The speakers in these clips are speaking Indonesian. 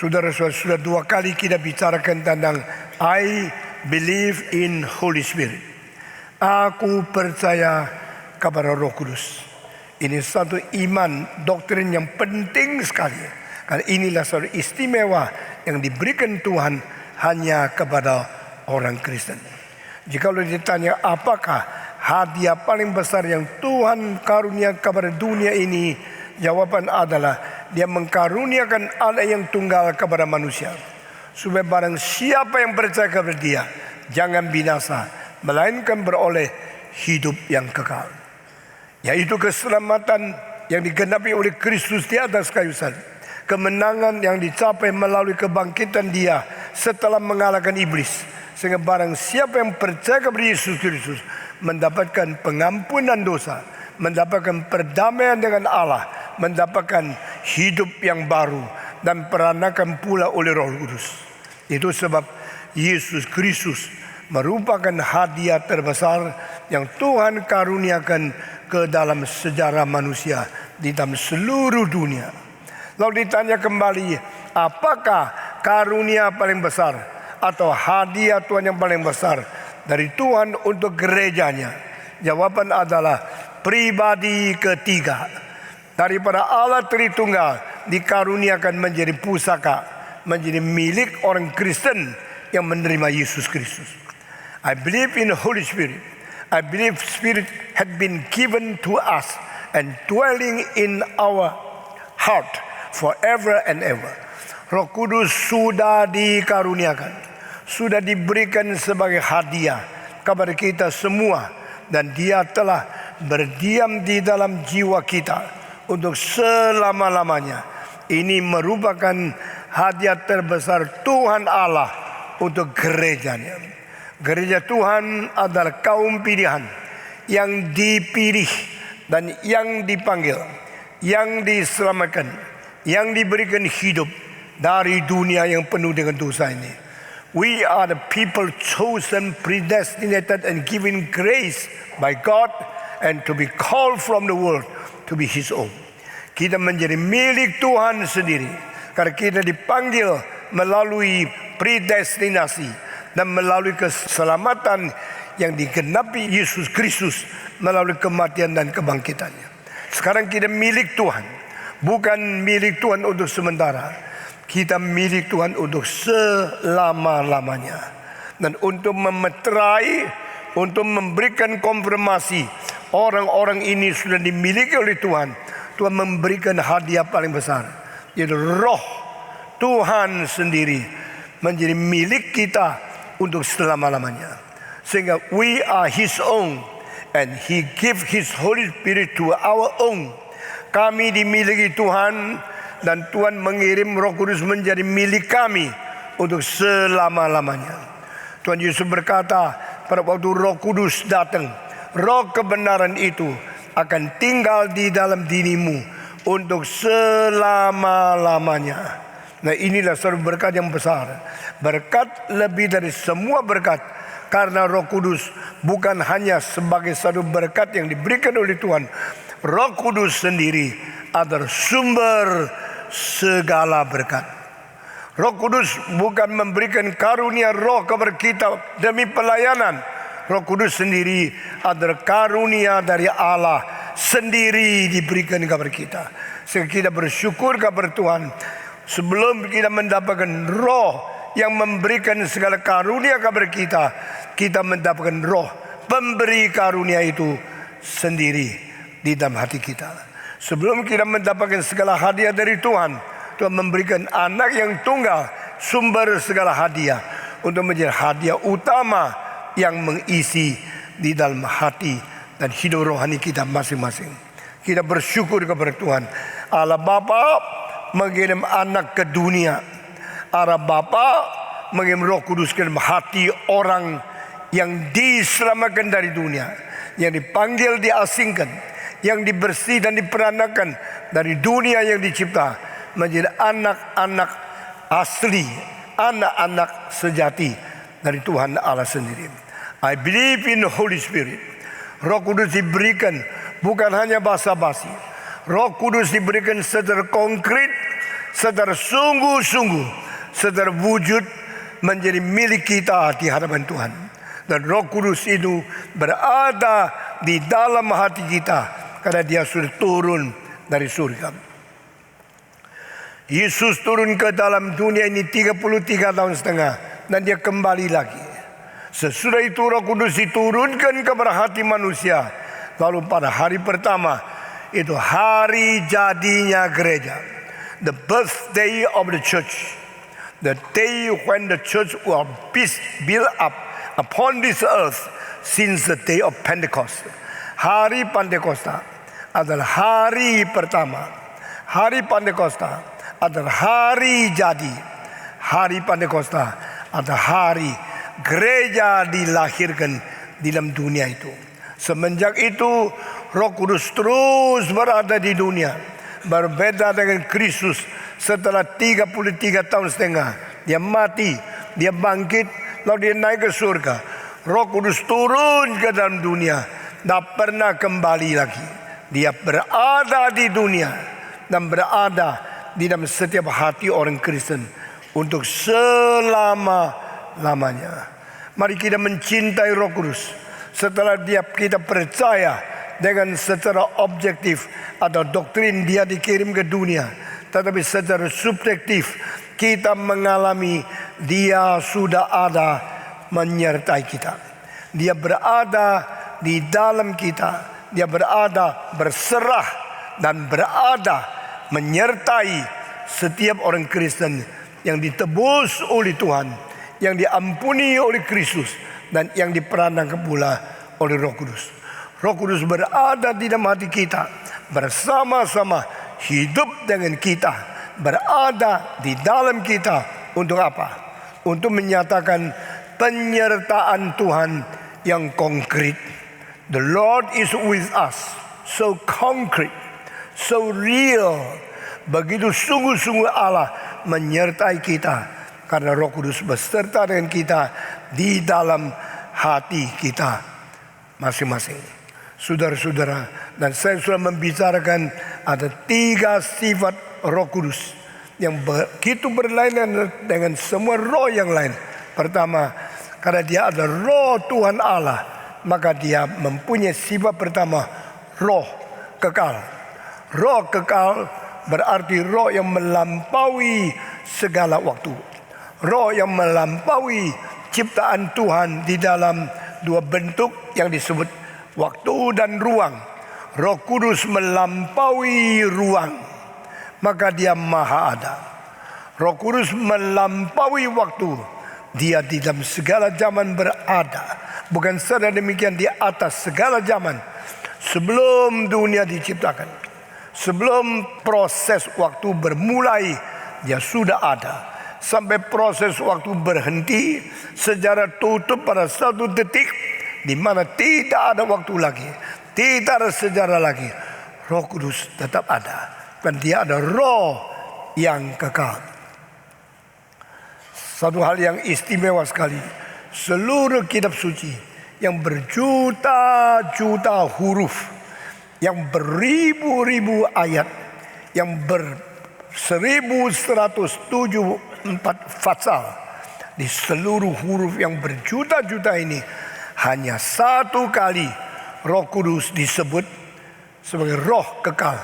Saudara-saudara, sudah 2 kali kita bicarakan tentang I believe in Holy Spirit. Aku percaya kepada Roh Kudus. Ini satu iman, doktrin yang penting sekali. Karena inilah satu istimewa yang diberikan Tuhan hanya kepada orang Kristen. Jika ditanya apakah hadiah paling besar yang Tuhan karunia kepada dunia ini, jawaban adalah Dia mengkaruniakan anak yang tunggal kepada manusia, supaya barang siapa yang percaya kepada Dia jangan binasa, melainkan beroleh hidup yang kekal, yaitu keselamatan yang digenapi oleh Kristus di atas kayu salib, kemenangan yang dicapai melalui kebangkitan Dia setelah mengalahkan iblis, sehingga barang siapa yang percaya kepada Yesus Kristus mendapatkan pengampunan dosa, mendapatkan perdamaian dengan Allah, mendapatkan hidup yang baru, dan peranakan pula oleh Roh Kudus. Itu sebab Yesus Kristus merupakan hadiah terbesar yang Tuhan karuniakan ke dalam sejarah manusia di dalam seluruh dunia. Lalu ditanya kembali, apakah karunia paling besar atau hadiah Tuhan yang paling besar dari Tuhan untuk gerejanya? Jawaban adalah pribadi ketiga daripada Allah Tritunggal dikaruniakan menjadi pusaka, menjadi milik orang Kristen yang menerima Yesus Kristus. I believe in Holy Spirit. I believe Spirit had been given to us and dwelling in our heart forever and ever. Roh Kudus sudah dikaruniakan, sudah diberikan sebagai hadiah kepada kita semua, dan Dia telah berdiam di dalam jiwa kita untuk selama-lamanya. Ini merupakan hadiah terbesar Tuhan Allah untuk gerejanya. Gereja Tuhan adalah kaum pilihan yang dipilih dan yang dipanggil, yang diselamatkan, yang diberikan hidup dari dunia yang penuh dengan dosa ini. We are the people chosen, predestinated and given grace by God, and to be called from the world to be His own. Kita menjadi milik Tuhan sendiri karena kita dipanggil melalui predestinasi dan melalui keselamatan yang digenapi Yesus Kristus melalui kematian dan kebangkitannya. Sekarang kita milik Tuhan, bukan milik Tuhan untuk sementara. Kita milik Tuhan untuk selama-lamanya. Dan untuk memeterai, untuk memberikan konfirmasi orang-orang ini sudah dimiliki oleh Tuhan, Tuhan memberikan hadiah paling besar, yaitu Roh Tuhan sendiri menjadi milik kita untuk selama-lamanya. Sehingga we are His own, and He give His Holy Spirit to our own. Kami dimiliki Tuhan, dan Tuhan mengirim Roh Kudus menjadi milik kami untuk selama-lamanya. Tuhan Yesus berkata pada waktu Roh Kudus datang, Roh kebenaran itu akan tinggal di dalam dirimu untuk selama-lamanya. Nah, inilah suatu berkat yang besar. Berkat lebih dari semua berkat, karena Roh Kudus bukan hanya sebagai satu berkat yang diberikan oleh Tuhan. Roh Kudus sendiri adalah sumber segala berkat. Roh Kudus bukan memberikan karunia roh kepada kita demi pelayanan. Roh Kudus sendiri adalah karunia dari Allah sendiri diberikan kepada kita. Sehingga kita bersyukur kepada Tuhan. Sebelum kita mendapatkan roh yang memberikan segala karunia kepada kita, kita mendapatkan roh pemberi karunia itu sendiri di dalam hati kita. Sebelum kita mendapatkan segala hadiah dari Tuhan, Tuhan memberikan anak yang tunggal, sumber segala hadiah, untuk menjadi hadiah utama yang mengisi di dalam hati dan hidup rohani kita masing-masing. Kita bersyukur kepada Tuhan. Allah Bapa mengirim anak ke dunia. Allah Bapa mengirim Roh Kudus ke dalam hati orang yang diselamatkan dari dunia, yang dipanggil, diasingkan, yang dibersih dan diperanakan dari dunia yang dicipta, menjadi anak-anak asli, anak-anak sejati dari Tuhan Allah sendiri. I believe in the Holy Spirit. Roh Kudus diberikan bukan hanya basa-basi. Roh Kudus diberikan secara konkret secara sungguh-sungguh, secara wujud menjadi milik kita di hadapan Tuhan. Dan Roh Kudus itu berada di dalam hati kita karena dia sudah turun dari surga. Yesus turun ke dalam dunia ini 33 tahun setengah dan dia kembali lagi. Sesudah itu Roh Kudus diturunkan kepada hati manusia. Lalu pada hari pertama, itu hari jadinya gereja. The birthday of the church. The day when the church will be built up upon this earth since the day of Pentecost. Hari Pentakosta adalah hari pertama. Hari Pentakosta adalah hari jadi. Hari Pentakosta adalah hari gereja dilahirkan di dalam dunia itu. Semenjak itu Roh Kudus terus berada di dunia. Berbeda dengan Kristus setelah 33 tahun setengah. Dia mati, dia bangkit, lalu dia naik ke surga. Roh Kudus turun ke dalam dunia, tak pernah kembali lagi. Dia berada di dunia dan berada di dalam setiap hati orang Kristen untuk selama-lamanya. Mari kita mencintai Roh Kudus. Setelah kita percaya dengan secara objektif atau doktrin dia dikirim ke dunia, tetapi secara subjektif kita mengalami dia sudah ada menyertai kita. Dia berada di dalam kita. Dia berada berserah dan berada menyertai setiap orang Kristen yang ditebus oleh Tuhan, yang diampuni oleh Kristus, dan yang diperankan pula oleh Roh Kudus. Roh Kudus berada di dalam hati kita, bersama-sama hidup dengan kita, berada di dalam kita. Untuk apa? Untuk menyatakan penyertaan Tuhan yang konkret. The Lord is with us. So concrete, so real. Begitu sungguh-sungguh Allah menyertai kita, karena Roh Kudus beserta dengan kita di dalam hati kita masing-masing. Saudara-saudara, dan saya sudah membicarakan ada 3 sifat Roh Kudus yang begitu berlainan dengan semua roh yang lain. Pertama, karena dia ada Roh Tuhan Allah, maka dia mempunyai sifat pertama, roh kekal. Roh kekal berarti roh yang melampaui segala waktu. Roh yang melampaui ciptaan Tuhan di dalam 2 bentuk yang disebut waktu dan ruang. Roh Kudus melampaui ruang, maka dia maha ada. Roh Kudus melampaui waktu, dia di dalam segala zaman berada. Bukan saja demikian, di atas segala zaman. Sebelum dunia diciptakan, sebelum proses waktu bermulai, dia sudah ada. Sampai proses waktu berhenti, sejarah tutup pada satu detik di mana tidak ada waktu lagi, tidak ada sejarah lagi. Roh Kudus tetap ada, dan dia ada roh yang kekal. Satu hal yang istimewa sekali, seluruh kitab suci yang berjuta-juta huruf, yang beribu-ribu ayat, yang ber1174 pasal, di seluruh huruf yang berjuta-juta ini, hanya satu kali Roh Kudus disebut sebagai roh kekal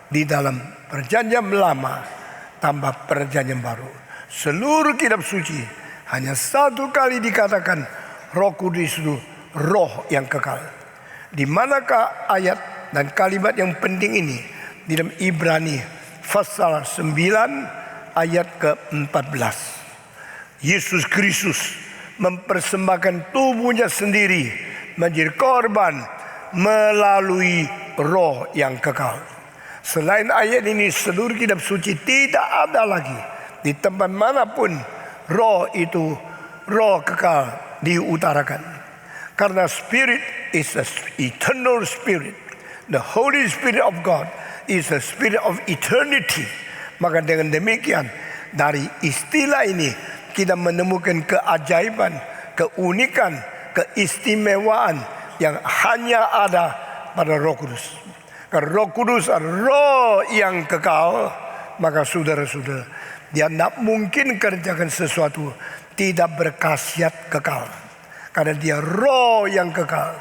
di dalam perjanjian lama tambah perjanjian baru. Seluruh kitab suci hanya satu kali dikatakan Roh Kudus itu roh yang kekal. Di manakah ayat dan kalimat yang penting ini? Di dalam Ibrani pasal 9 ayat ke-14. Yesus Kristus mempersembahkan tubuhnya sendiri menjadi korban melalui roh yang kekal. Selain ayat ini, seluruh kitab suci tidak ada lagi di tempat manapun roh itu, roh kekal diutarakan. Karena Spirit is an eternal Spirit. The Holy Spirit of God is a Spirit of eternity. Maka dengan demikian, dari istilah ini kita menemukan keajaiban, keunikan, keistimewaan yang hanya ada pada Roh Kudus. Karena Roh Kudus adalah roh yang kekal, maka saudara-saudara, dia tidak mungkin kerjakan sesuatu tidak berkhasiat kekal. Karena dia roh yang kekal.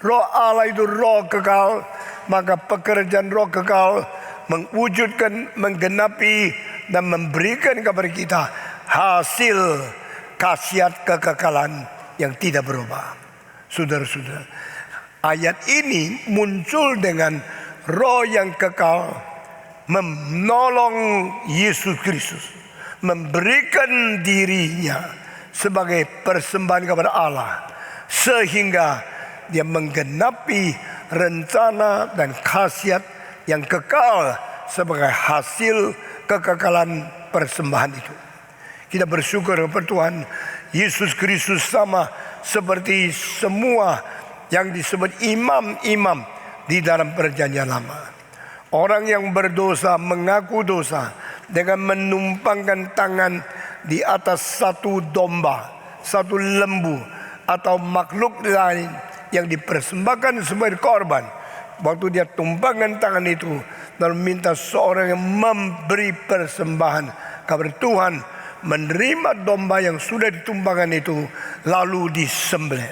Roh Allah itu roh kekal, maka pekerjaan roh kekal mewujudkan, menggenapi dan memberikan kepada kita hasil khasiat kekekalan yang tidak berubah. Saudara-saudara, ayat ini muncul dengan roh yang kekal menolong Yesus Kristus, memberikan dirinya sebagai persembahan kepada Allah, sehingga dia menggenapi rencana dan khasiat yang kekal sebagai hasil kekekalan persembahan itu. Kita bersyukur kepada Tuhan Yesus Kristus sama seperti semua yang disebut imam-imam di dalam perjanjian lama. Orang yang berdosa mengaku dosa dengan menumpangkan tangan di atas satu domba, satu lembu, atau makhluk lain yang dipersembahkan sebagai korban. Waktu dia tumpangkan tangan itu dan minta seorang yang memberi persembahan kepada Tuhan, menerima domba yang sudah ditumpangkan itu, lalu disembelih.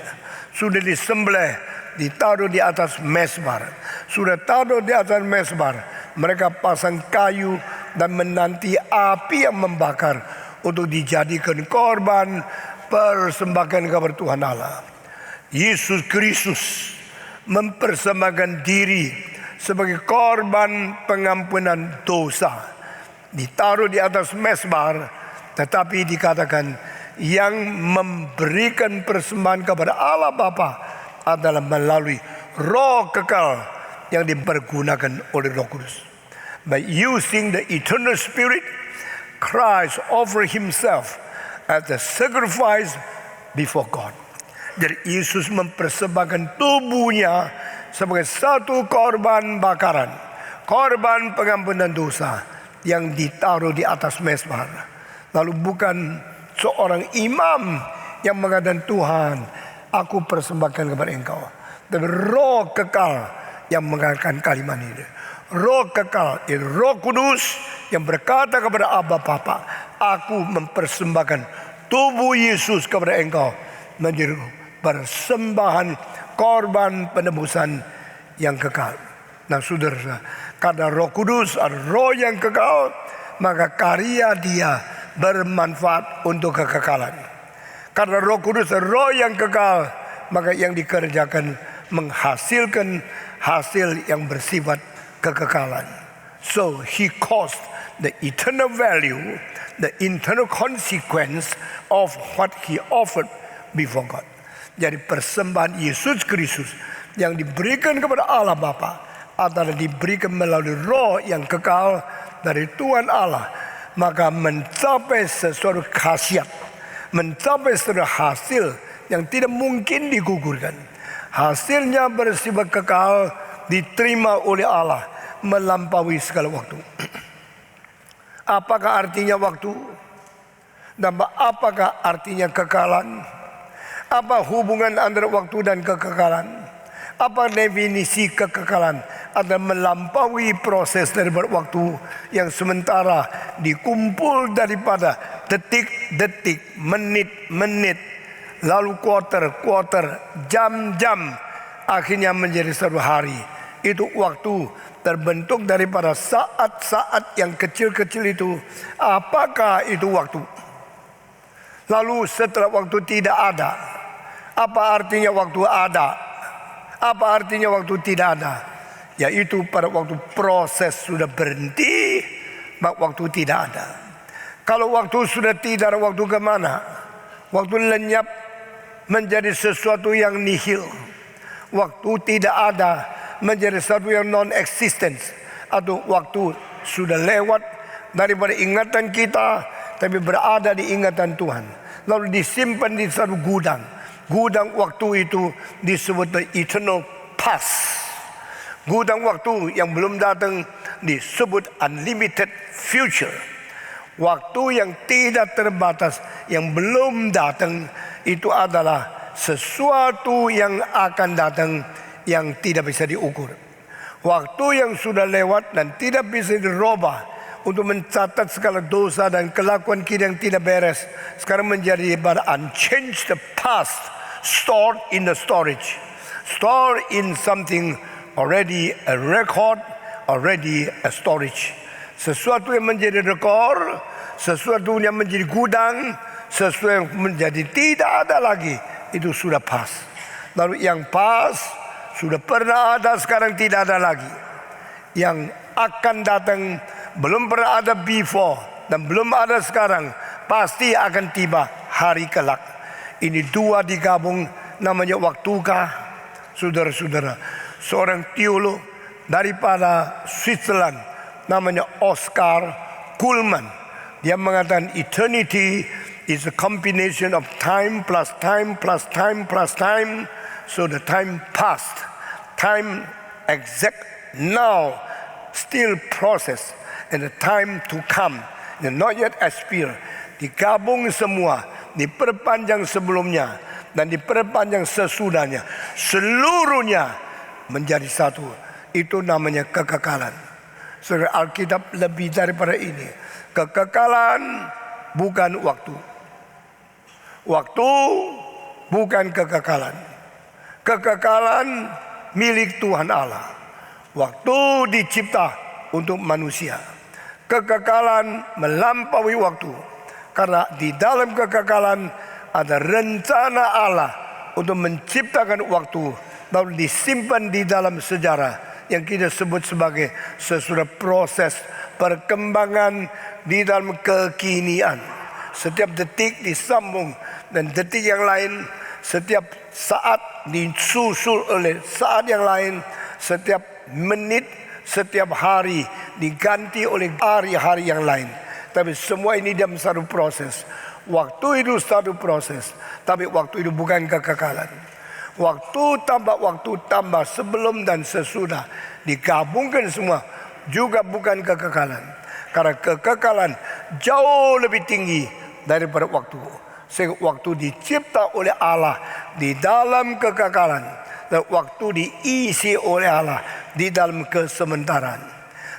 Sudah disembelih, ditaruh di atas mesbah. Sudah taruh di atas mesbah, mereka pasang kayu dan menanti api yang membakar untuk dijadikan korban persembahkan kepada Tuhan Allah. Yesus Kristus mempersembahkan diri sebagai korban pengampunan dosa, ditaruh di atas mesbah. Tetapi dikatakan yang memberikan persembahan kepada Allah Bapa adalah melalui roh kekal yang dipergunakan oleh Roh Kudus. By using the eternal Spirit, Christ offered himself as a sacrifice before God. Jadi Yesus mempersembahkan tubuhnya sebagai satu korban bakaran, korban pengampunan dosa yang ditaruh di atas mesbah. Lalu bukan seorang imam yang mengatakan, Tuhan, aku persembahkan kepada engkau. Tapi roh kekal yang mengatakan kalimat ini. Roh kekal, Roh Kudus yang berkata kepada Abba Bapa, aku mempersembahkan tubuh Yesus kepada engkau menjadi persembahan korban penebusan yang kekal. Nah saudara, karena Roh Kudus adalah roh yang kekal, maka karya dia bermanfaat untuk kekekalan. Karena Roh Kudus roh yang kekal, maka yang dikerjakan menghasilkan hasil yang bersifat kekekalan. So he caused the eternal value, the eternal consequence of what he offered before God. Jadi persembahan Yesus Kristus yang diberikan kepada Allah Bapa adalah diberikan melalui roh yang kekal dari Tuhan Allah. Maka mencapai sesuatu khasiat, mencapai sesuatu hasil yang tidak mungkin digugurkan. Hasilnya bersifat kekal, diterima oleh Allah melampaui segala waktu. Apakah artinya waktu? Dan apakah artinya kekekalan? Apa hubungan antara waktu dan kekekalan? Apa definisi kekekalan? Ada melampaui proses daripada waktu yang sementara dikumpul daripada detik-detik, menit-menit, lalu kuarter-kuarter, jam-jam, akhirnya menjadi satu hari. Itu waktu terbentuk daripada saat-saat yang kecil-kecil itu. Apakah itu waktu? Lalu setelah waktu tidak ada, apa artinya waktu ada? Apa artinya waktu tidak ada? Yaitu pada waktu proses sudah berhenti, maka waktu tidak ada. Kalau waktu sudah tidak ada, waktu kemana? Waktu lenyap menjadi sesuatu yang nihil. Waktu tidak ada menjadi sesuatu yang non-existent. Atau waktu sudah lewat daripada ingatan kita, tapi berada di ingatan Tuhan. Lalu disimpan di satu gudang. Gudang waktu itu disebut the eternal past. Gudang waktu yang belum datang disebut unlimited future. Waktu yang tidak terbatas yang belum datang itu adalah sesuatu yang akan datang yang tidak bisa diukur. Waktu yang sudah lewat dan tidak bisa dirubah. untuk mencatat segala dosa dan kelakuan kita yang tidak beres. Sekarang menjadi unchanged the past, stored in the storage, stored in something already a record, already a storage. Sesuatu yang menjadi rekor, sesuatu yang menjadi gudang, sesuatu yang menjadi tidak ada lagi, itu sudah past. Lalu yang past sudah pernah ada, sekarang tidak ada lagi. Yang akan datang belum pernah ada before dan belum ada sekarang, pasti akan tiba hari kelak. Ini dua digabung, namanya waktukah, saudara-saudara. Seorang teolog daripada Switzerland, namanya Oscar Kuhlman, dia mengatakan eternity is a combination of time plus time plus time plus time. So the time past, time exact now, still process, and the time to come, and not yet expire. Digabung semua, diperpanjang sebelumnya dan diperpanjang sesudahnya, seluruhnya menjadi satu. Itu namanya kekekalan. Saudara, Alkitab lebih daripada ini. Kekekalan bukan waktu. Waktu bukan kekekalan. Kekekalan milik Tuhan Allah. Waktu dicipta untuk manusia. Kekekalan melampaui waktu. Karena di dalam kekekalan ada rencana Allah untuk menciptakan waktu, lalu disimpan di dalam sejarah yang kita sebut sebagai sesudah proses perkembangan di dalam kekinian. Setiap detik disambung dan detik yang lain, setiap saat disusul oleh saat yang lain, setiap menit, setiap hari diganti oleh hari-hari yang lain. Tapi semua ini dalam satu proses. Waktu itu satu proses, tapi waktu itu bukan kekekalan. Waktu tambah sebelum dan sesudah digabungkan semua juga bukan kekekalan. Karena kekekalan jauh lebih tinggi daripada waktu. Sehingga waktu dicipta oleh Allah di dalam kekekalan, dan waktu diisi oleh Allah di dalam kesementaraan.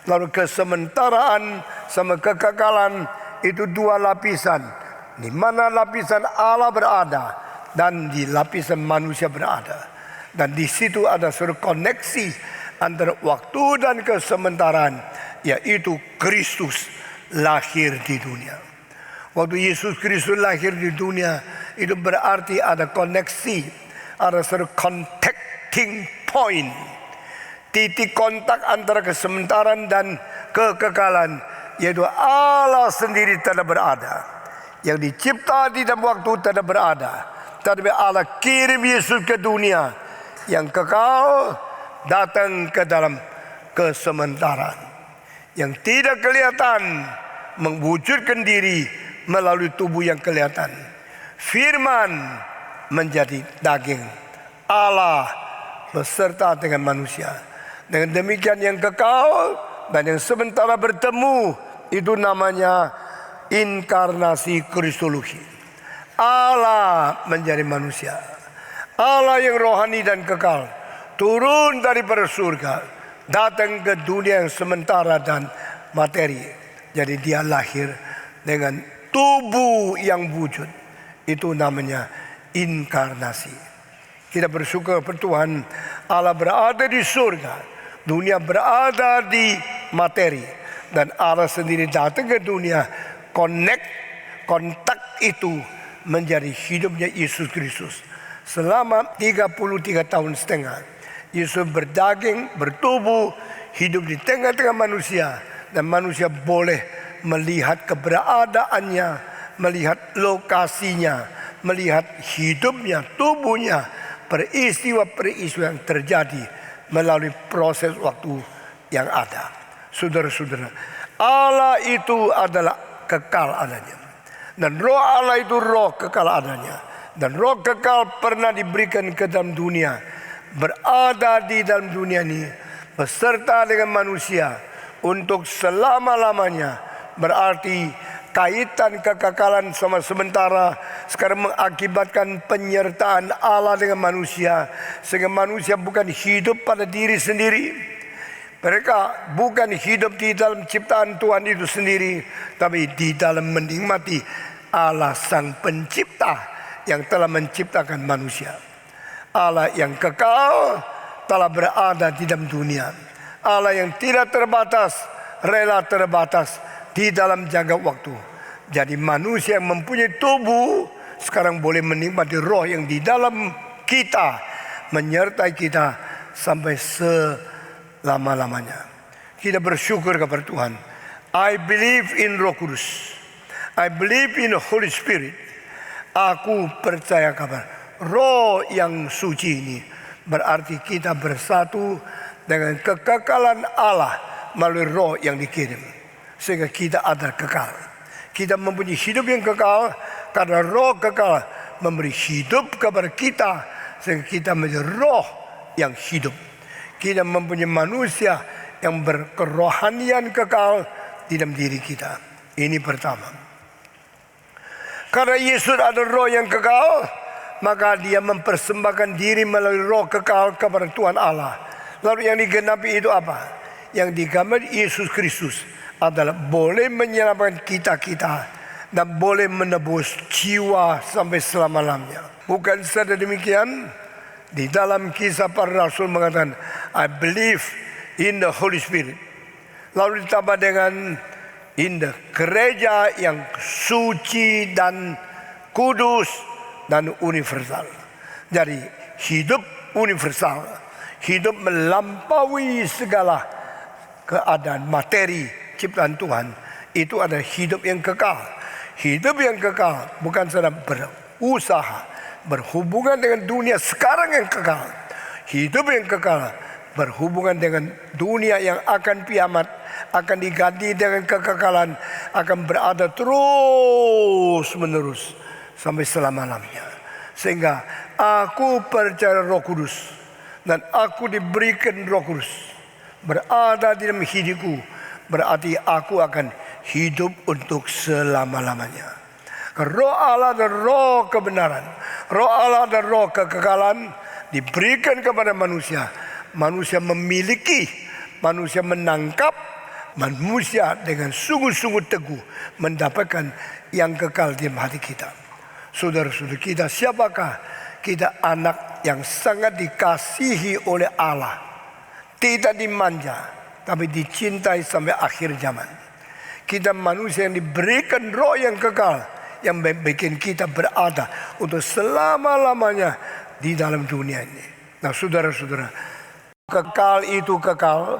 Lalu kesementaraan sama kekekalan itu dua lapisan, di mana lapisan Allah berada dan di lapisan manusia berada. Dan di situ ada suatu koneksi antara waktu dan kesementaraan, yaitu Kristus lahir di dunia. Waktu Yesus Kristus lahir di dunia, itu berarti ada koneksi, ada suatu contacting point, titik kontak antara kesementaraan dan kekekalan, yaitu Allah sendiri tidak berada. Yang dicipta di dalam waktu tidak berada, tapi Allah kirim Yesus ke dunia yang kekal, datang ke dalam kesementaraan yang tidak kelihatan, mewujudkan diri melalui tubuh yang kelihatan. Firman menjadi daging, Allah beserta dengan manusia. Dengan demikian yang kekal dan yang sementara bertemu, itu namanya inkarnasi kristologi. Allah menjadi manusia. Allah yang rohani dan kekal turun daripada surga, datang ke dunia yang sementara dan materi. Jadi dia lahir dengan tubuh yang wujud. Itu namanya inkarnasi. Kita bersyukur kepada Tuhan, Allah berada di surga, dunia berada di materi, dan Allah sendiri datang ke dunia. Kontak itu menjadi hidupnya Yesus Kristus. Selama 33 tahun setengah, Yesus berdaging, bertubuh, hidup di tengah-tengah manusia, dan manusia boleh melihat keberadaannya, melihat lokasinya, melihat hidupnya, tubuhnya, peristiwa-peristiwa yang terjadi melalui proses waktu yang ada. Saudara-saudara, Allah itu adalah kekal adanya, dan roh Allah itu roh kekal adanya, dan roh kekal pernah diberikan ke dalam dunia, berada di dalam dunia ini beserta dengan manusia untuk selama-lamanya. Berarti kaitan kekekalan sama sementara sekarang mengakibatkan penyertaan Allah dengan manusia, sehingga manusia bukan hidup pada diri sendiri. Mereka bukan hidup di dalam ciptaan Tuhan itu sendiri, tapi di dalam menikmati Allah Sang Pencipta yang telah menciptakan manusia. Allah yang kekal telah berada di dalam dunia. Allah yang tidak terbatas, rela terbatas di dalam jangka waktu. Jadi manusia yang mempunyai tubuh sekarang boleh menikmati roh yang di dalam kita, menyertai kita sampai selama-lamanya. Kita bersyukur kepada Tuhan. I believe in Roh Kudus. I believe in Holy Spirit. Aku percaya kepada roh yang suci ini. Berarti kita bersatu dengan kekekalan Allah melalui roh yang dikirim. Sehingga kita adalah kekal. Kita mempunyai hidup yang kekal karena roh kekal memberi hidup kepada kita. Sehingga kita menjadi roh yang hidup. Kita mempunyai manusia yang berkerohanian kekal di dalam diri kita. Ini pertama. Karena Yesus ada roh yang kekal, maka dia mempersembahkan diri melalui roh kekal kepada Tuhan Allah. Lalu yang digenapi itu apa? Yang digenapi Yesus Kristus adalah boleh menyelamatkan kita dan boleh menebus jiwa sampai selama-lamanya. Bukan saja demikian, di dalam Kisah Para Rasul mengatakan, I believe in the Holy Spirit. Lalu ditambah dengan in the gereja yang suci dan kudus dan universal. Jadi hidup universal, hidup melampaui segala keadaan materi ciptaan Tuhan. Itu adalah hidup yang kekal. Hidup yang kekal bukan saja berusaha, berhubungan dengan dunia sekarang yang kekal. Hidup yang kekal berhubungan dengan dunia yang akan kiamat, akan diganti dengan kekekalan, akan berada terus menerus sampai selama-lamanya. Sehingga aku percaya Roh Kudus dan aku diberikan Roh Kudus berada di dalam hidupku, berarti aku akan hidup untuk selama-lamanya. Roh Allah dan roh kebenaran, roh Allah dan roh kekekalan diberikan kepada manusia. Manusia memiliki, manusia menangkap, manusia dengan sungguh-sungguh teguh mendapatkan yang kekal di hati kita. Saudara-saudara kita, siapakah kita? Anak yang sangat dikasihi oleh Allah, tidak dimanja, tapi dicintai sampai akhir zaman. Kita manusia yang diberikan roh yang kekal, yang bikin kita berada untuk selama-lamanya di dalam dunia ini. Nah, saudara-saudara, kekal itu kekal,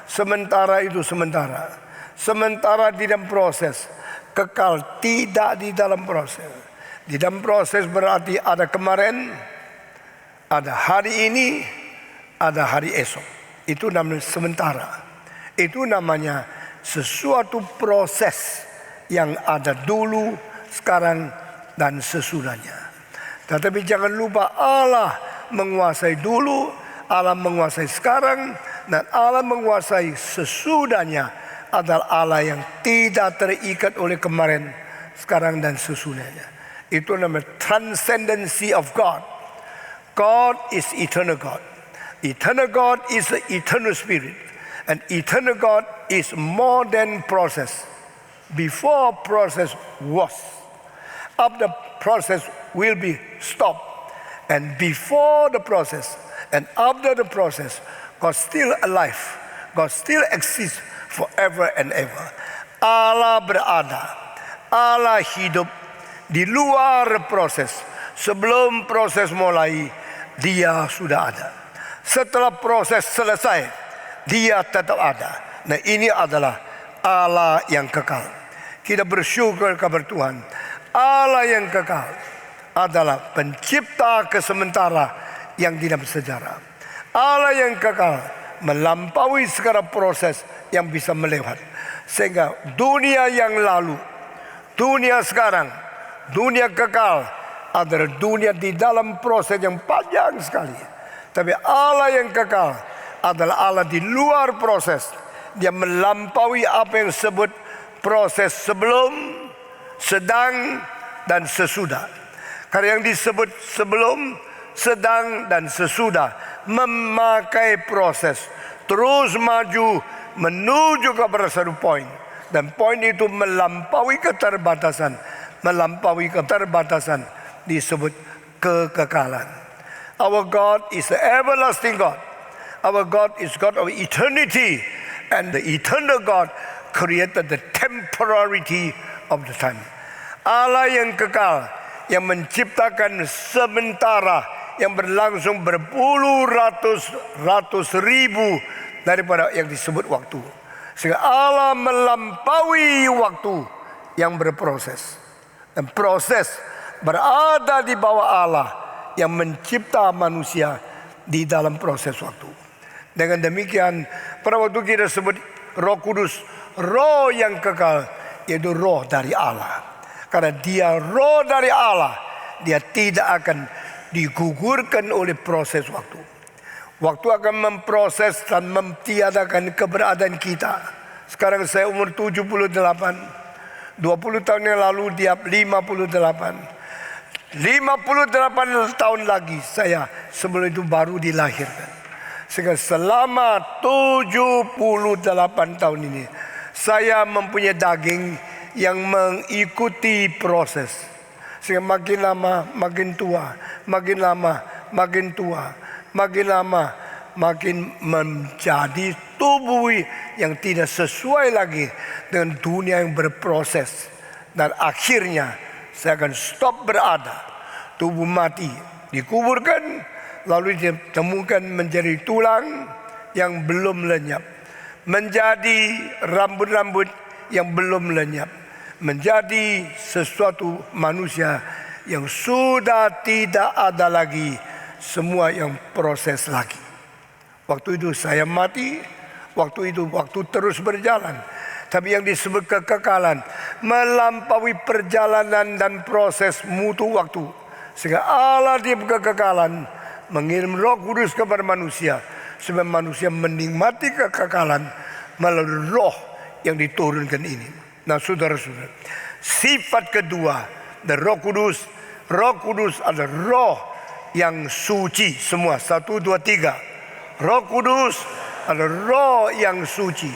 sementara itu sementara. Sementara di dalam proses, kekal tidak di dalam proses. Di dalam proses berarti ada kemarin, ada hari ini, ada hari esok. Itu namanya sementara. Itu namanya sesuatu proses yang ada dulu, sekarang, dan sesudahnya. Tetapi jangan lupa Allah menguasai dulu, Allah menguasai sekarang, dan Allah menguasai sesudahnya. Adalah Allah yang tidak terikat oleh kemarin, sekarang, dan sesudahnya. Itu namanya transcendency of God. God is eternal God. Eternal God is the eternal spirit. And eternal God is more than process. Before process was. After process will be stopped. And before the process and after the process, God still alive. God still exists forever and ever. Allah berada. Allah hidup di luar proses. Sebelum proses mulai, dia sudah ada. Setelah proses selesai, dia tetap ada. Nah, ini adalah Allah yang kekal. Kita bersyukur kepada Tuhan. Allah yang kekal adalah pencipta kesementara yang di dalam sejarah. Allah yang kekal melampaui segala proses yang bisa melewat. Sehingga dunia yang lalu, dunia sekarang, dunia kekal adalah dunia di dalam proses yang panjang sekali. Tapi Allah yang kekal adalah Allah di luar proses. Dia melampaui apa yang disebut proses sebelum, sedang, dan sesudah. Karena yang disebut sebelum, sedang, dan sesudah memakai proses terus maju menuju kepada satu poin. Dan poin itu melampaui keterbatasan. Melampaui keterbatasan disebut kekekalan. Our God is the everlasting God. Our God is God of eternity. And the eternal God created the temporality of the time. Allah yang kekal, yang menciptakan sementara, yang berlangsung berpuluh ratus ribu daripada yang disebut waktu. Sehingga Allah melampaui waktu yang berproses. Dan proses berada di bawah Allah yang mencipta manusia di dalam proses waktu. Dengan demikian, pada waktu kita sebut Roh Kudus, roh yang kekal, yaitu roh dari Allah. Karena dia roh dari Allah, dia tidak akan digugurkan oleh proses waktu. Waktu akan memproses dan mentiadakan keberadaan kita. Sekarang saya umur 78. 20 tahun yang lalu dia 58. 58 tahun lagi saya sebelum itu baru dilahirkan. Sehingga selama 78 tahun ini saya mempunyai daging yang mengikuti proses. Sehingga makin lama makin tua, makin lama makin tua, makin lama makin menjadi tubuh yang tidak sesuai lagi dengan dunia yang berproses. Dan akhirnya saya akan stop berada. Tubuh mati, dikuburkan, lalu ditemukan menjadi tulang yang belum lenyap, menjadi rambut-rambut yang belum lenyap, menjadi sesuatu manusia yang sudah tidak ada lagi, semua yang proses lagi. Waktu itu saya mati, waktu itu waktu terus berjalan. Tapi yang disebut kekekalan melampaui perjalanan dan proses mutu waktu. Sehingga Allah di kekekalan mengirim Roh Kudus kepada manusia, supaya manusia menikmati kekekalan melalui roh yang diturunkan ini. Nah saudara-saudara, sifat kedua dari Roh Kudus adalah roh yang suci. Semua 1, 2, 3. Roh Kudus adalah roh yang suci.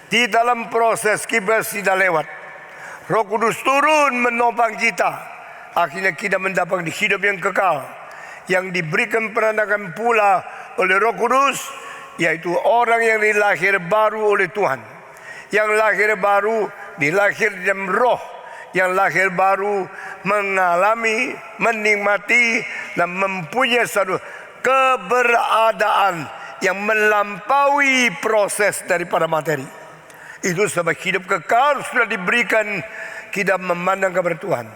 Di dalam proses kita sudah lewat, Roh Kudus turun menopang kita. Akhirnya kita mendapat hidup yang kekal, yang diberikan perandakan pula oleh Roh Kudus, yaitu orang yang dilahir baru oleh Tuhan. Yang lahir baru dilahir dalam roh, yang lahir baru mengalami, menikmati dan mempunyai satu keberadaan yang melampaui proses daripada materi. Itu sebab hidup kekal sudah diberikan, kita memandang kepada Tuhan.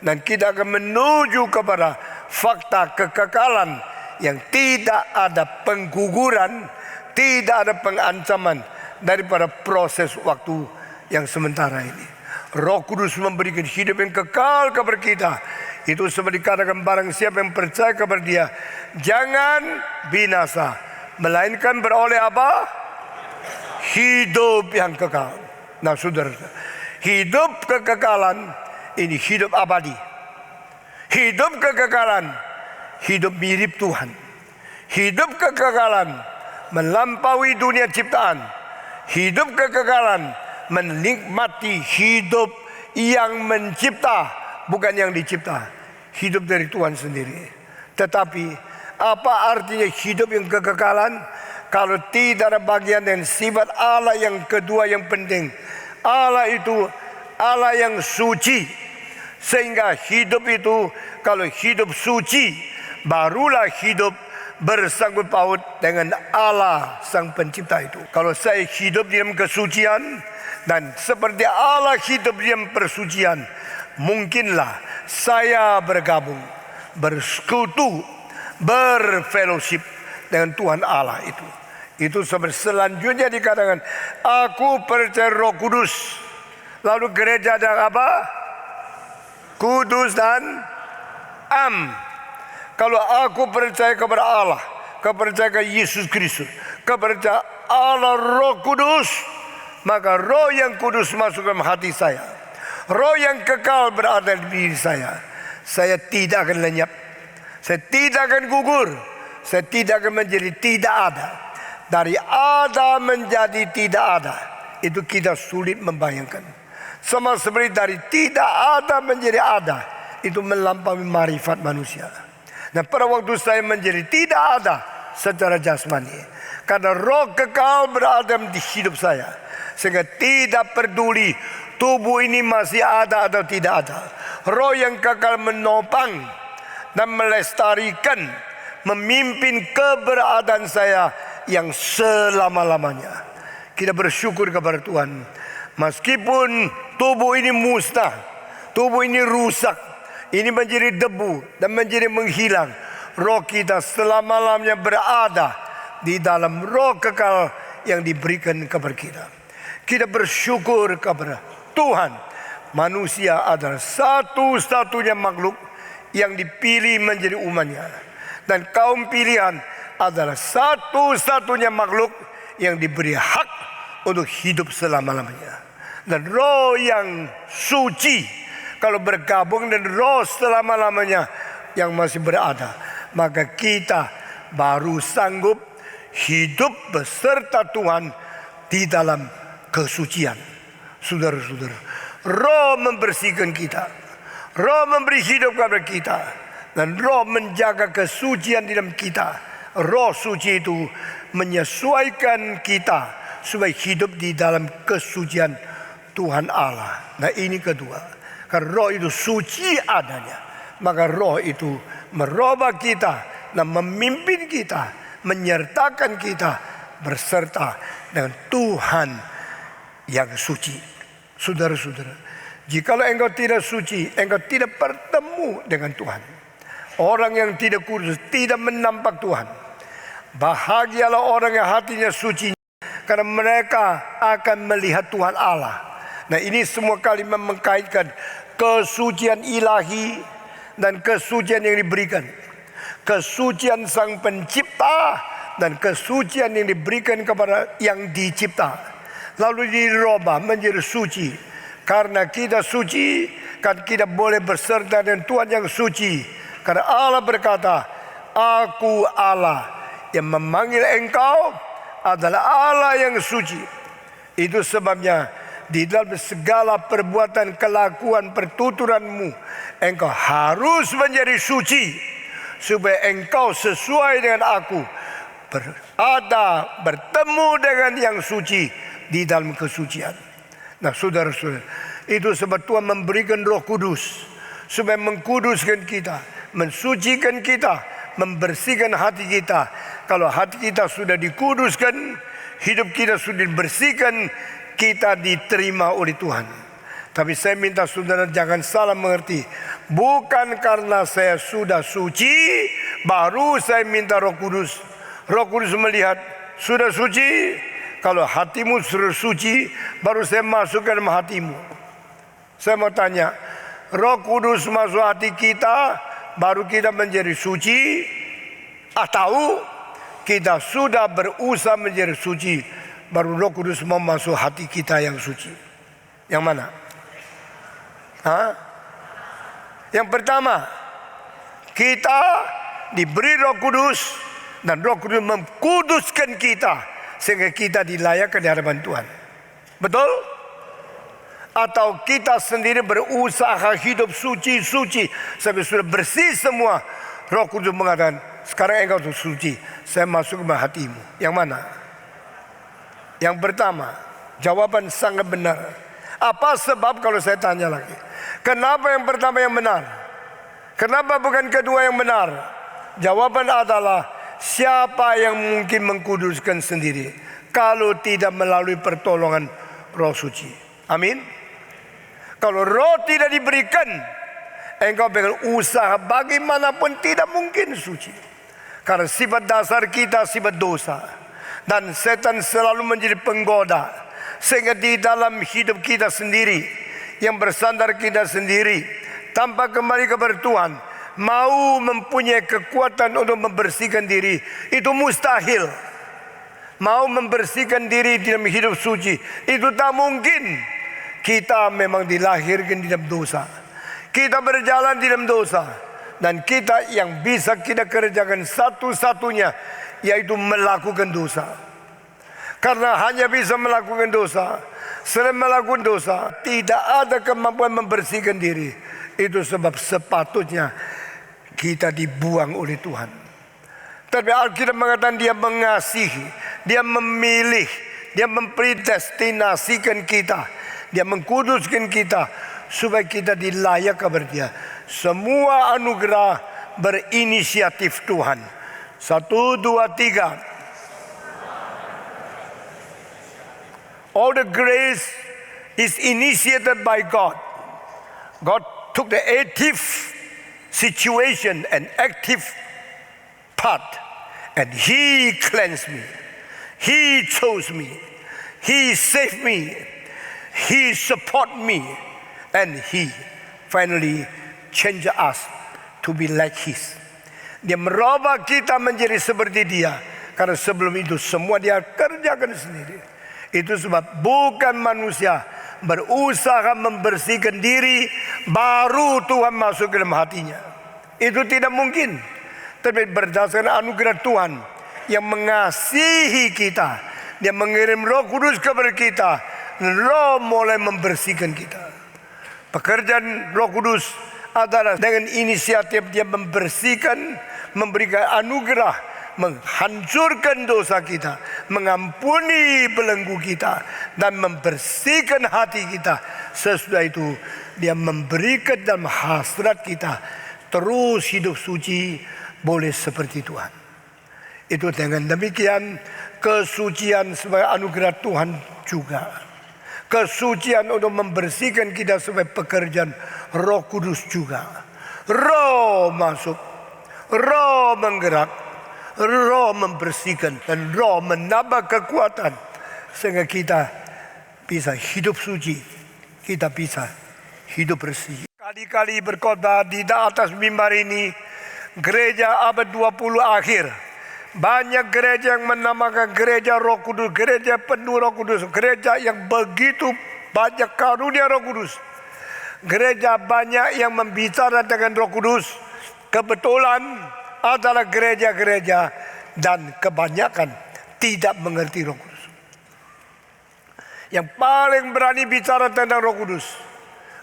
Dan kita akan menuju kepada fakta kekekalan yang tidak ada pengguguran, tidak ada pengancaman daripada proses waktu yang sementara ini. Roh Kudus memberikan hidup yang kekal kepada kita. Itu sebab dikatakan barang siapa yang percaya kepada dia, jangan binasa, melainkan beroleh apa? Hidup yang kekal. Nah saudara, hidup kekekalan ini hidup abadi. Hidup kekekalan, hidup mirip Tuhan. Hidup kekekalan melampaui dunia ciptaan. Hidup kekekalan menikmati hidup yang mencipta, bukan yang dicipta. Hidup dari Tuhan sendiri. Tetapi apa artinya hidup yang kekekalan? Kalau tidak ada bagian dan sifat Allah yang kedua yang penting. Allah itu Allah yang suci. Sehingga hidup itu, kalau hidup suci, barulah hidup bersangkut paut dengan Allah sang pencipta itu. Kalau saya hidup di dalam kesucian, dan seperti Allah hidup di dalam persucian, mungkinlah saya bergabung, bersekutu, berfellowship dengan Tuhan Allah itu. Itu selanjutnya dikatakan, aku percaya Roh Kudus. Lalu gereja ada apa? Kudus dan Am. Kalau aku percaya kepada Allah, kepercaya kepada Yesus Kristus, kepercaya Allah Roh Kudus, maka Roh yang kudus masuk dalam hati saya. Roh yang kekal berada di diri saya. Saya tidak akan lenyap, saya tidak akan gugur, saya tidak akan menjadi tidak ada. Dari ada menjadi tidak ada, itu kita sulit membayangkan. Sama seperti dari tidak ada menjadi ada, itu melampaui marifat manusia. Nah, pada waktu saya menjadi tidak ada secara jasmani, karena roh kekal berada di hidup saya, sehingga tidak peduli tubuh ini masih ada atau tidak ada. Roh yang kekal menopang dan melestarikan, memimpin keberadaan saya yang selama-lamanya. Kita bersyukur kepada Tuhan. Meskipun tubuh ini musnah, tubuh ini rusak, ini menjadi debu dan menjadi menghilang, roh kita selama-lamanya berada di dalam roh kekal yang diberikan kepada kita. Kita bersyukur kepada Tuhan. Manusia adalah satu-satunya makhluk yang dipilih menjadi umatnya, dan kaum pilihan adalah satu-satunya makhluk yang diberi hak untuk hidup selama-lamanya. Dan roh yang suci kalau bergabung dengan roh selama-lamanya yang masih berada, maka kita baru sanggup hidup beserta Tuhan di dalam kesucian. Saudara-saudara, roh membersihkan kita, roh memberi hidup kepada kita, dan roh menjaga kesucian di dalam kita. Roh suci itu menyesuaikan kita supaya hidup di dalam kesucian Tuhan Allah. Nah, ini kedua, karena roh itu suci adanya, maka roh itu merubah kita dan memimpin kita, menyertakan kita berserta dengan Tuhan yang suci. Saudara-saudara, jikalau engkau tidak suci, engkau tidak bertemu dengan Tuhan. Orang yang tidak kudus tidak menampak Tuhan. Bahagialah orang yang hatinya suci, karena mereka akan melihat Tuhan Allah. Nah, ini semua kalimat mengkaitkan kesucian ilahi dan kesucian yang diberikan, kesucian Sang Pencipta dan kesucian yang diberikan kepada yang dicipta, lalu dirubah menjadi suci. Karena kita suci, kan kita boleh berserta dengan Tuhan yang suci. Karena Allah berkata, Aku Allah yang memanggil engkau adalah Allah yang suci. Itu sebabnya di dalam segala perbuatan, kelakuan, pertuturanmu, engkau harus menjadi suci, supaya engkau sesuai dengan aku, berada, bertemu dengan yang suci di dalam kesucian. Nah, saudara-saudara, itu sebab Tuhan memberikan Roh Kudus supaya mengkuduskan kita, mensucikan kita, membersihkan hati kita. Kalau hati kita sudah dikuduskan, hidup kita sudah dibersihkan, kita diterima oleh Tuhan. Tapi saya minta saudara jangan salah mengerti. Bukan karena saya sudah suci baru saya minta Roh Kudus. Roh Kudus melihat sudah suci. Kalau hatimu sudah suci, baru saya masuk ke dalam hatimu. Saya mau tanya, Roh Kudus masuk hati kita, baru kita menjadi suci, atau kita sudah berusaha menjadi suci, baru Roh Kudus mau masuk hati kita yang suci? Yang mana? Yang pertama, kita diberi Roh Kudus, dan Roh Kudus mengkuduskan kita sehingga kita dilayakkan di hadapan Tuhan. Betul? Atau kita sendiri berusaha hidup suci-suci sampai sudah bersih semua, Roh Kudus mengatakan, sekarang engkau suci, saya masuk ke hatimu. Yang mana? Yang pertama, jawaban sangat benar. Apa sebab kalau saya tanya lagi? Kenapa yang pertama yang benar? Kenapa bukan kedua yang benar? Jawaban adalah, siapa yang mungkin mengkuduskan sendiri kalau tidak melalui pertolongan Roh Suci? Amin. Kalau roh tidak diberikan, engkau dengan usaha bagaimanapun tidak mungkin suci. Karena sifat dasar kita sifat dosa, dan setan selalu menjadi penggoda, sehingga di dalam hidup kita sendiri, yang bersandar kita sendiri, tanpa kembali kepada Tuhan, mau mempunyai kekuatan untuk membersihkan diri, itu mustahil. Mau membersihkan diri dalam hidup suci, itu tak mungkin. Kita memang dilahirkan di dalam dosa, kita berjalan di dalam dosa, dan kita yang bisa kita kerjakan satu-satunya yaitu melakukan dosa. Karena hanya bisa melakukan dosa. Selain melakukan dosa, tidak ada kemampuan membersihkan diri. Itu sebab sepatutnya kita dibuang oleh Tuhan. Tapi Alkitab mengatakan dia mengasihi, dia memilih, dia mempredestinasikan kita, dia mengkuduskan kita supaya kita dilayak kepada dia. Semua anugerah berinisiatif Tuhan. 1, 2, 3. All the grace is initiated by God. God took the active situation and active part, and He cleansed me. He chose me. He saved me. He support me, and He finally changed us to be like His. Dia merubah kita menjadi seperti Dia, karena sebelum itu semua Dia kerjakan sendiri. Itu sebab bukan manusia berusaha membersihkan diri baru Tuhan masuk ke dalam hatinya. Itu tidak mungkin. Tapi berdasarkan anugerah Tuhan yang mengasihi kita, dia mengirim Roh Kudus kepada kita, Roh mulai membersihkan kita. Pekerjaan Roh Kudus adalah dengan inisiatif dia membersihkan, memberikan anugerah, menghancurkan dosa kita, mengampuni belenggu kita, dan membersihkan hati kita. Sesudah itu dia memberikan dalam hasrat kita terus hidup suci, boleh seperti Tuhan. Itu dengan demikian kesucian sebagai anugerah Tuhan juga. Kesucian untuk membersihkan kita sebagai pekerjaan Roh Kudus juga. Roh masuk, Roh menggerak, Roh membersihkan, dan Roh menambah kekuatan sehingga kita bisa hidup suci, kita bisa hidup bersih. Kali-kali berkhotbah di atas mimbar ini, gereja abad 20 akhir, banyak gereja yang menamakan gereja Roh Kudus, gereja penuh Roh Kudus, gereja yang begitu banyak karunia Roh Kudus. Gereja banyak yang membicara dengan Roh Kudus. Kebetulan adalah gereja-gereja dan kebanyakan tidak mengerti Roh Kudus. Yang paling berani bicara tentang Roh Kudus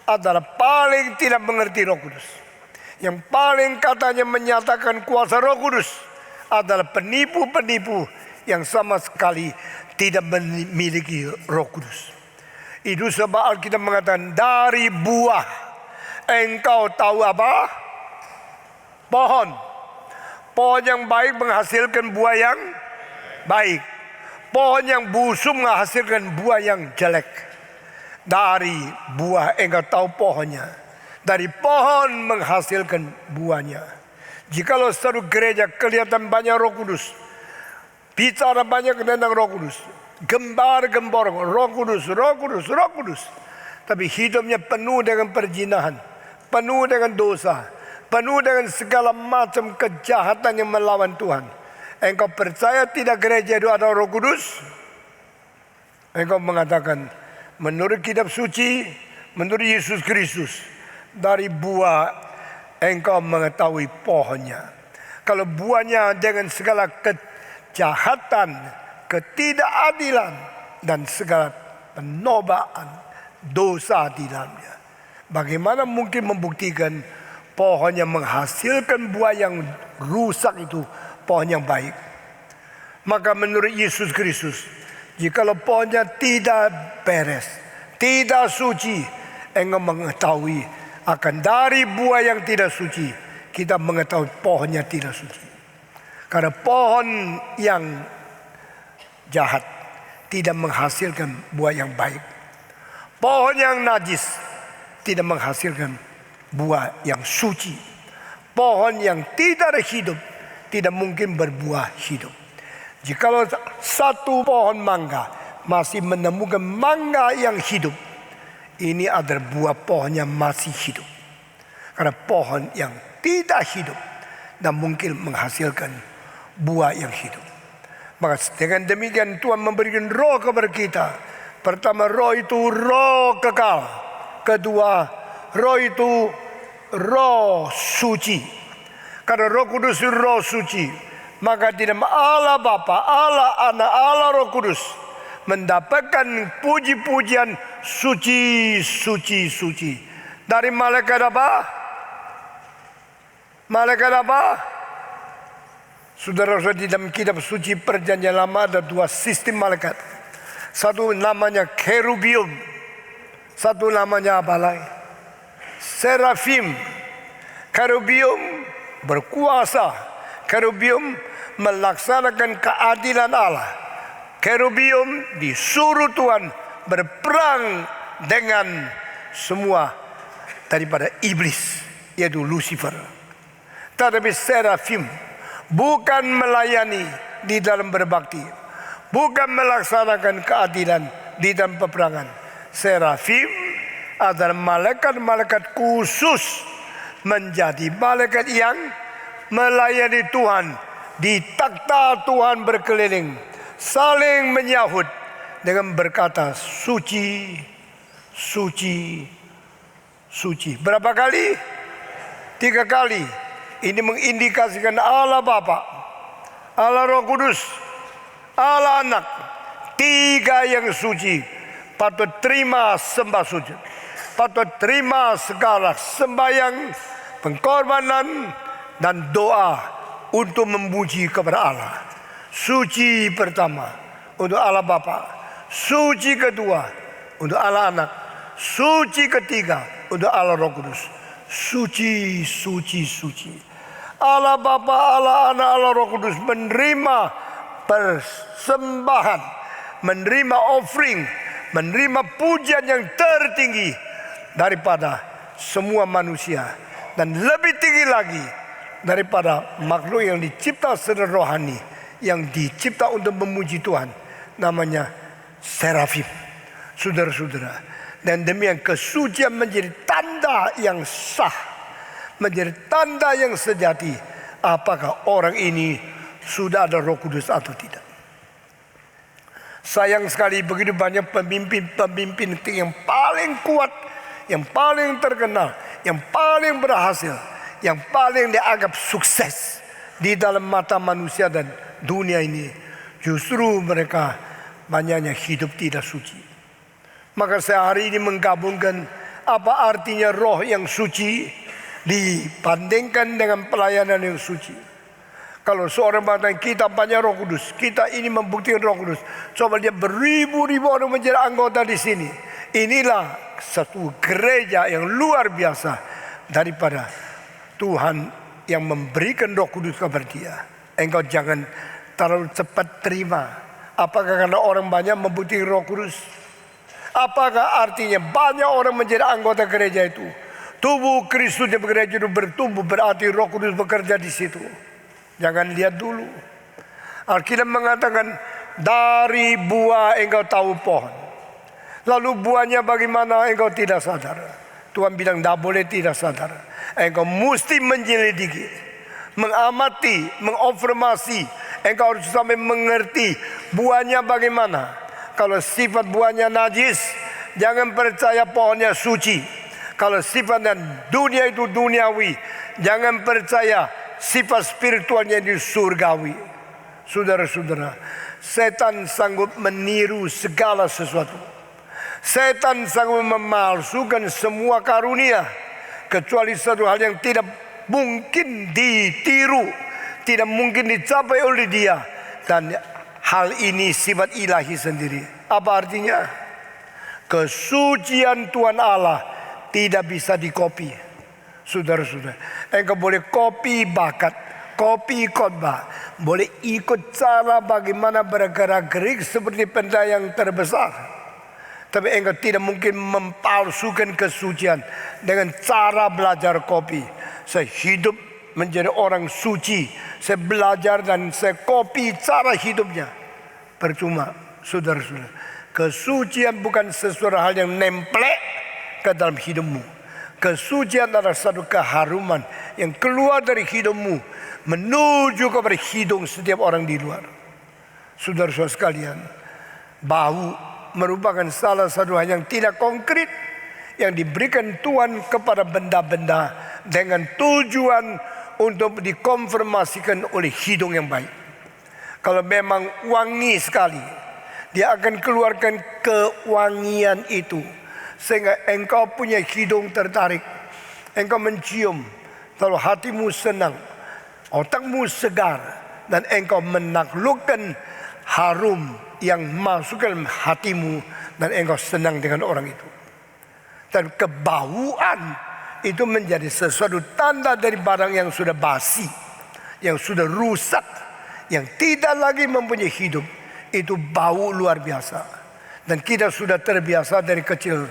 adalah paling tidak mengerti Roh Kudus. Yang paling katanya menyatakan kuasa Roh Kudus adalah penipu-penipu yang sama sekali tidak memiliki Roh Kudus. Itu sebab Alkitab mengatakan dari buah engkau tahu apa? Pohon. Pohon yang baik menghasilkan buah yang baik. Pohon yang busuk menghasilkan buah yang jelek. Dari buah engkau tahu pohonnya. Dari pohon menghasilkan buahnya. Jikalau satu gereja kelihatan banyak Roh Kudus, bicara banyak tentang Roh Kudus, gembar-gembor Roh Kudus, Roh Kudus, Roh Kudus, tapi hidupnya penuh dengan perzinahan, penuh dengan dosa, penuh dengan segala macam kejahatan yang melawan Tuhan. Engkau percaya tidak gereja itu ada Roh Kudus? Engkau mengatakan menurut kitab suci, menurut Yesus Kristus, dari buah engkau mengetahui pohonnya. Kalau buahnya dengan segala kejahatan, ketidakadilan, dan segala penobaan dosa di dalamnya, bagaimana mungkin membuktikan pohon yang menghasilkan buah yang rusak itu pohon yang baik? Maka menurut Yesus Kristus, jikalau pohonnya tidak beres, tidak suci, engkau mengetahui akan dari buah yang tidak suci, kita mengetahui pohonnya tidak suci. Karena pohon yang jahat tidak menghasilkan buah yang baik. Pohon yang najis tidak menghasilkan buah yang suci. Pohon yang tidak ada hidup tidak mungkin berbuah hidup. Jikalau satu pohon mangga masih menemukan mangga yang hidup, ini adalah buah pohonnya masih hidup. Karena pohon yang tidak hidup dan mungkin menghasilkan buah yang hidup. Maka dengan demikian Tuhan memberikan roh kepada kita. Pertama, roh itu roh kekal. Kedua, roh itu roh suci. Karena Roh Kudus itu roh suci, maka di dalam Allah Bapa, Allah Anak, Allah Roh Kudus mendapatkan puji-pujian suci, suci, suci. Dari malaikat apa? Malaikat apa? Saudara-saudara, di dalam kitab suci Perjanjian Lama ada dua sistem malaikat. Satu namanya kerubium, satu namanya apa lagi? Serafim. Kerubium berkuasa. Kerubium melaksanakan keadilan Allah. Kerubium disuruh Tuhan berperang dengan semua daripada iblis, yaitu Lucifer. Tetapi serafim bukan melayani di dalam berbakti, bukan melaksanakan keadilan di dalam peperangan. Serafim adalah malaikat-malaikat khusus, menjadi malaikat yang melayani Tuhan di takhta Tuhan berkeliling, saling menyahut dengan berkata suci, suci, suci. Berapa kali? 3 kali. Ini mengindikasikan Allah Bapa, Allah Roh Kudus, Allah Anak, 3 yang suci patut terima sembah sujud, patut terima segala sembahyang, pengorbanan dan doa untuk memuji kepada Allah. Suci pertama untuk Allah Bapa, suci kedua untuk Allah Anak, suci ketiga untuk Allah Roh Kudus. Suci, suci, suci. Allah Bapa, Allah Anak, Allah Roh Kudus menerima persembahan, menerima offering, menerima pujian yang tertinggi daripada semua manusia, dan lebih tinggi lagi daripada makhluk yang dicipta secara rohani, yang dicipta untuk memuji Tuhan, namanya serafim. Saudara-saudara, dan demikian kesucian menjadi tanda yang sah, menjadi tanda yang sejati apakah orang ini sudah ada Roh Kudus atau tidak. Sayang sekali begitu banyak pemimpin-pemimpin yang paling kuat, yang paling terkenal, yang paling berhasil, yang paling dianggap sukses di dalam mata manusia dan dunia ini, justru mereka banyaknya hidup tidak suci. Maka saya hari ini menggabungkan apa artinya roh yang suci dibandingkan dengan pelayanan yang suci. Kalau seorang mengatakan kita banyak Roh Kudus, kita ini membuktikan Roh Kudus, coba dia beribu-ribu orang menjadi anggota di sini. Inilah satu gereja yang luar biasa daripada Tuhan yang memberikan Roh Kudus kepada dia. Engkau jangan terlalu cepat terima. Apakah karena orang banyak membuktikan Roh Kudus? Apakah artinya banyak orang menjadi anggota gereja itu? Tubuh Kristus yang gereja itu bertumbuh, berarti Roh Kudus bekerja di situ. Jangan lihat dulu. Alkitab mengatakan dari buah engkau tahu pohon. Lalu buahnya bagaimana engkau tidak sadar. Tuhan bilang tidak boleh tidak sadar. Engkau mesti menyelidiki, mengamati, mengobservasi. Engkau harus sampai mengerti buahnya bagaimana. Kalau sifat buahnya najis, jangan percaya pohonnya suci. Kalau sifat dan dunia itu duniawi, jangan percaya sifat spiritualnya itu surgawi. Saudara-saudara, setan sanggup meniru segala sesuatu. Setan sanggup memalsukan semua karunia, kecuali satu hal yang tidak mungkin ditiru, tidak mungkin dicapai oleh dia. Dan hal ini sifat ilahi sendiri. Apa artinya? Kesucian Tuhan Allah tidak bisa dikopi. Saudara-saudara, engkau boleh kopi bakat, kopi khotbah, boleh ikut cara bagaimana bergerak-gerik seperti pendeta yang terbesar. Tapi engkau tidak mungkin mempalsukan kesucian dengan cara belajar kopi. Saya hidup menjadi orang suci, saya belajar dan saya kopi cara hidupnya. Percuma, saudara-saudara. Kesucian bukan sesuatu hal yang nemplek ke dalam hidupmu. Kesucian adalah satu keharuman yang keluar dari hidupmu menuju kepada hidung setiap orang di luar. Saudara-saudara sekalian, bau merupakan salah satu hal yang tidak konkret yang diberikan Tuhan kepada benda-benda dengan tujuan untuk dikonfirmasikan oleh hidung yang baik. Kalau memang wangi sekali Dia akan keluarkan kewangian itu, sehingga engkau punya hidung tertarik. Engkau mencium, lalu hatimu senang, otakmu segar, dan engkau menaklukkan harum yang masuk ke dalam hatimu, dan engkau senang dengan orang itu. Dan kebauan itu menjadi sesuatu tanda dari barang yang sudah basi, yang sudah rusak, yang tidak lagi mempunyai hidup. Itu bau luar biasa. Dan kita sudah terbiasa dari kecil.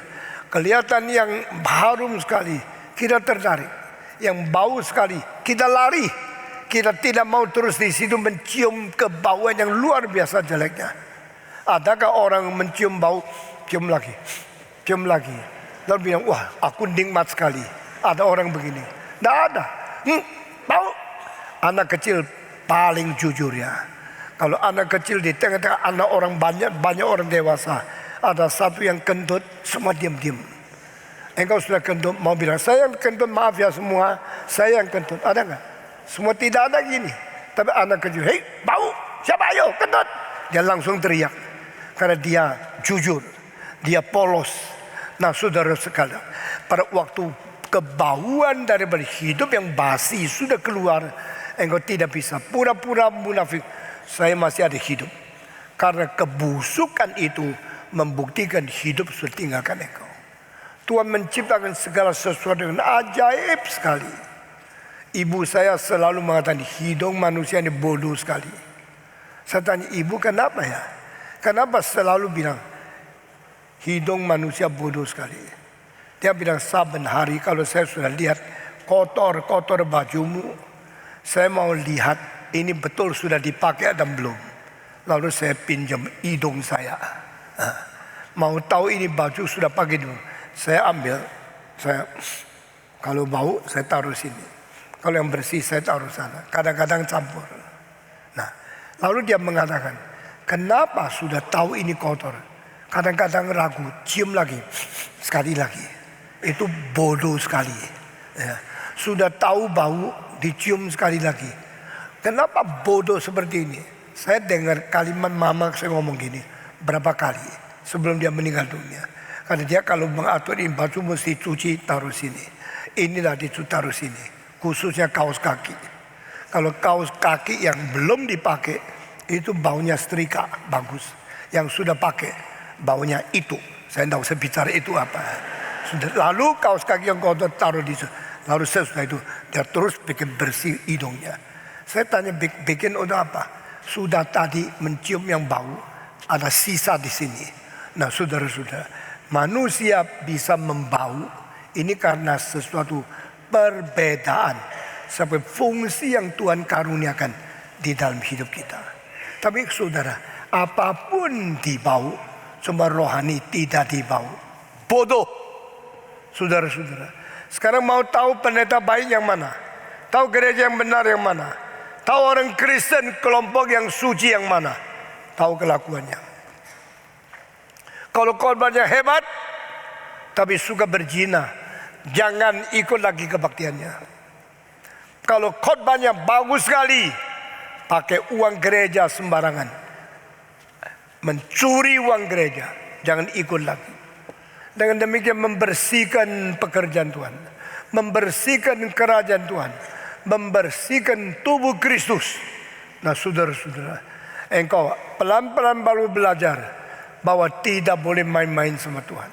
Kelihatan yang harum sekali, kita tertarik. Yang bau sekali, kita lari. Kita tidak mau terus di situ mencium kebauan yang luar biasa jeleknya. Adakah orang mencium bau, cium lagi, cium lagi, lalu bilang, wah aku nikmat sekali. Ada orang begini? Tidak ada. Bau. Anak kecil paling jujur ya. Kalau anak kecil di tengah-tengah anak orang banyak orang dewasa, ada satu yang kentut, semua diam-diam. Engkau sudah kentut, mau bilang saya yang kentut, maaf ya semua, saya yang kentut. Ada nggak? Semua tidak ada gini. Tapi anak kecil, hei bau, siapa ayo kentut? Dia langsung teriak, karena dia jujur, dia polos. Nah saudara sekalian, pada waktu kebauan dari hidup yang basi sudah keluar, engkau tidak bisa pura-pura munafik. Saya masih ada hidup. Karena kebusukan itu membuktikan hidup sudah tinggalkan engkau. Tuhan menciptakan segala sesuatu dengan ajaib sekali. Ibu saya selalu mengatakan hidung manusia ini bodoh sekali. Saya tanya ibu kenapa ya? Kenapa selalu bilang hidung manusia bodoh sekali? Dia bilang saben hari kalau saya sudah lihat kotor bajumu, saya mau lihat ini betul sudah dipakai atau belum. Lalu saya pinjam hidung saya. Mau tahu ini baju sudah pakai dulu. Saya ambil, kalau bau saya taruh sini. Kalau yang bersih saya taruh sana. Kadang-kadang campur. Nah, lalu dia mengatakan, kenapa sudah tahu ini kotor? Kadang-kadang ragu, cium lagi, sekali lagi. Itu bodoh sekali. Ya. Sudah tahu bau, dicium sekali lagi. Kenapa bodoh seperti ini? Saya dengar kalimat mama saya ngomong gini berapa kali sebelum dia meninggal dunia. Karena dia kalau mengatur ini baju mesti cuci taruh sini. Inilah dicuci taruh sini. Khususnya kaos kaki. Kalau kaos kaki yang belum dipakai itu baunya setrika bagus. Yang sudah pakai baunya itu. Saya tidak usah bicara itu apa. Sudah lalu kaos kaki yang kotor taruh di situ. Lalu sesudah itu dia terus bikin bersih hidungnya. Saya tanya bikin untuk apa? Sudah tadi mencium yang bau, ada sisa di sini. Nah saudara-saudara, manusia bisa membau ini karena sesuatu perbedaan, sebagai fungsi yang Tuhan karuniakan di dalam hidup kita. Tapi saudara, apapun dibau, cuma rohani tidak dibau. Bodoh, saudara-saudara. Sekarang mau tahu pendeta baik yang mana? Tahu gereja yang benar yang mana? Tahu orang Kristen kelompok yang suci yang mana? Tahu kelakuannya. Kalau korbannya hebat, tapi suka berzina, jangan ikut lagi kebaktiannya. Kalau khotbahnya bagus sekali, pakai uang gereja sembarangan, mencuri uang gereja, jangan ikut lagi. Dengan demikian membersihkan pekerjaan Tuhan, membersihkan kerajaan Tuhan, membersihkan tubuh Kristus. Nah saudara-saudara, engkau pelan-pelan baru belajar bahwa tidak boleh main-main sama Tuhan.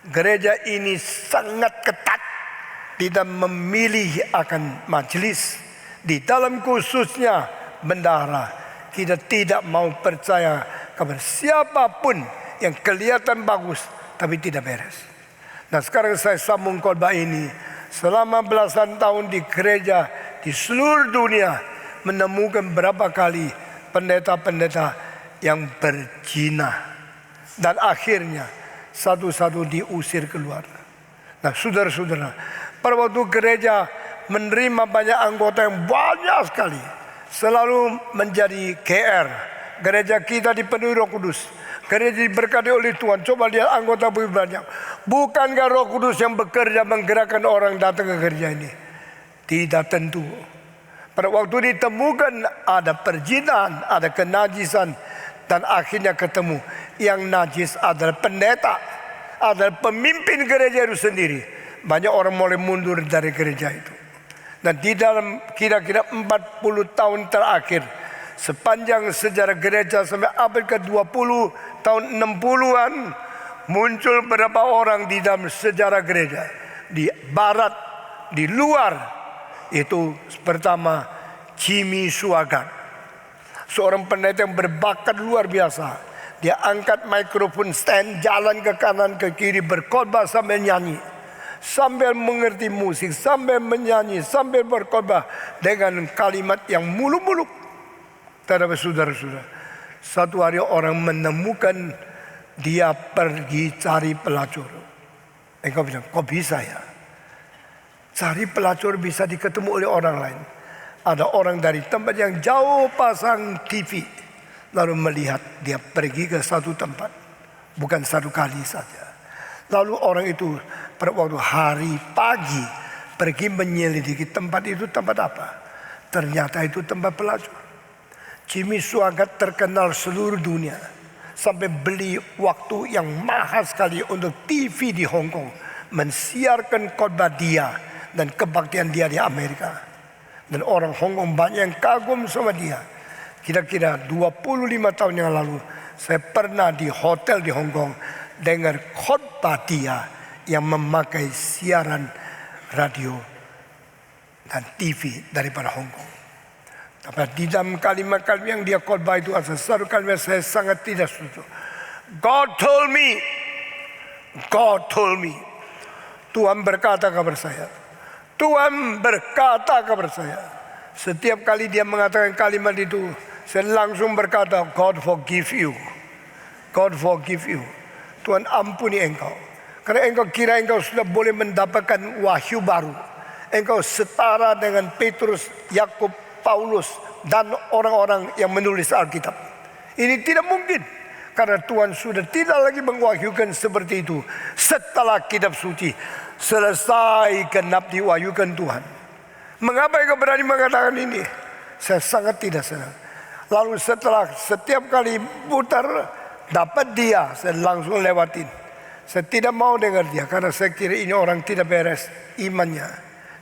Gereja ini sangat ketat, tidak memilih akan majelis. Di dalam khususnya bendahara, kita tidak mau percaya kepada siapapun yang kelihatan bagus tapi tidak beres. Nah sekarang saya sambung khotbah ini. Selama belasan tahun di gereja di seluruh dunia menemukan berapa kali pendeta-pendeta yang berzina. Dan akhirnya satu-satu diusir keluar. Nah saudara-saudara, pada waktu gereja menerima banyak anggota yang banyak sekali, selalu menjadi GR. Gereja kita dipenuhi Roh Kudus, gereja diberkati oleh Tuhan. Coba lihat anggota banyak. Bukankah Roh Kudus yang bekerja menggerakkan orang datang ke gereja ini? Tidak tentu. Pada waktu ditemukan ada perzinahan, ada kenajisan, Dan akhirnya ketemu yang najis adalah pendeta, adalah pemimpin gereja itu sendiri. Banyak orang mulai mundur dari gereja itu. Dan di dalam kira-kira 40 tahun terakhir, sepanjang sejarah gereja sampai abad ke-20, tahun 60-an, muncul beberapa orang di dalam sejarah gereja. Di barat, di luar, itu pertama Jimmy Swaggart, seorang pendeta yang berbakat luar biasa. Dia angkat mikrofon stand, jalan ke kanan ke kiri, berkhotbah sambil nyanyi, sambil mengerti musik, sambil menyanyi, sambil berkhotbah dengan kalimat yang muluk-muluk. Tetapi saudara-saudara, satu hari orang menemukan dia pergi cari pelacur. Engkau bilang, kok bisa ya? Cari pelacur bisa diketemu oleh orang lain. Ada orang dari tempat yang jauh pasang TV, lalu melihat dia pergi ke satu tempat, bukan satu kali saja. Lalu orang itu pada waktu hari pagi pergi menyelidiki tempat itu tempat apa. Ternyata itu tempat pelacur. Jimmy Swaggart terkenal seluruh dunia, sampai beli waktu yang mahal sekali untuk TV di Hong Kong, mensiarkan khotbah dia dan kebaktian dia di Amerika. Dan orang Hong Kong banyak yang kagum sama dia. Kira-kira 25 tahun yang lalu, saya pernah di hotel di Hong Kong dengar khotbah dia yang memakai siaran radio dan TV daripada Hong Kong. Tapi di dalam kalimat-kalimat yang dia khotbah itu ada satu kalimat saya sangat tidak setuju. God told me. Tuhan berkata kepada saya. Tuhan berkata kepada saya. Setiap kali dia mengatakan kalimat itu, saya langsung berkata, God forgive you. God forgive you. Tuhan ampuni engkau. Karena engkau kira engkau sudah boleh mendapatkan wahyu baru. Engkau setara dengan Petrus, Yakub, Paulus, dan orang-orang yang menulis Alkitab. Ini tidak mungkin. Karena Tuhan sudah tidak lagi mewahyukan seperti itu setelah kitab suci selesai genap diwahyukan Tuhan. Mengapa engkau berani mengatakan ini? Saya sangat tidak senang. Lalu setelah setiap kali putar dapat dia, saya langsung lewatin. Saya tidak mau dengar dia karena saya kira ini orang tidak beres imannya.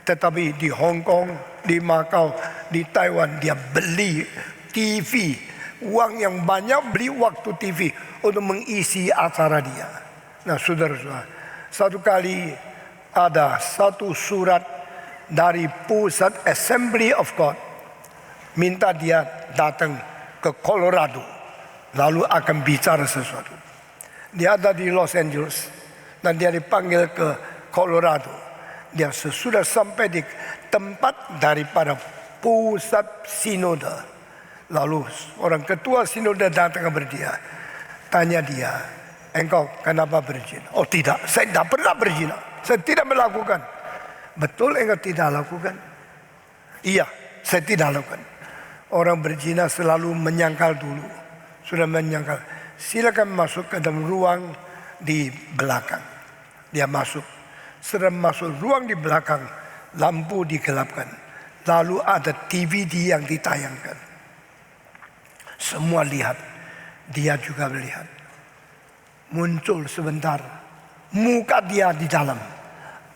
Tetapi di Hong Kong, di Macau, di Taiwan dia beli TV, uang yang banyak beli waktu TV untuk mengisi acara dia. Nah saudara-saudara, satu kali ada satu surat dari Pusat Assembly of God, minta dia datang ke Colorado, lalu akan bicara sesuatu. Dia ada di Los Angeles dan dia dipanggil ke Colorado. Dia sesudah sampai di tempat daripada pusat sinode. Lalu orang ketua sinode datang kepada dia, tanya dia, engkau kenapa berzina? Oh tidak, saya tidak pernah berzina, saya tidak melakukan. Betul engkau tidak lakukan? Iya, saya tidak lakukan. Orang berzina selalu menyangkal dulu. Sudah menyangkal, silakan masuk ke dalam ruang di belakang. Dia masuk. Setelah masuk ruang di belakang, lampu digelapkan. Lalu ada DVD yang ditayangkan. Semua lihat. Dia juga melihat. Muncul sebentar muka dia di dalam.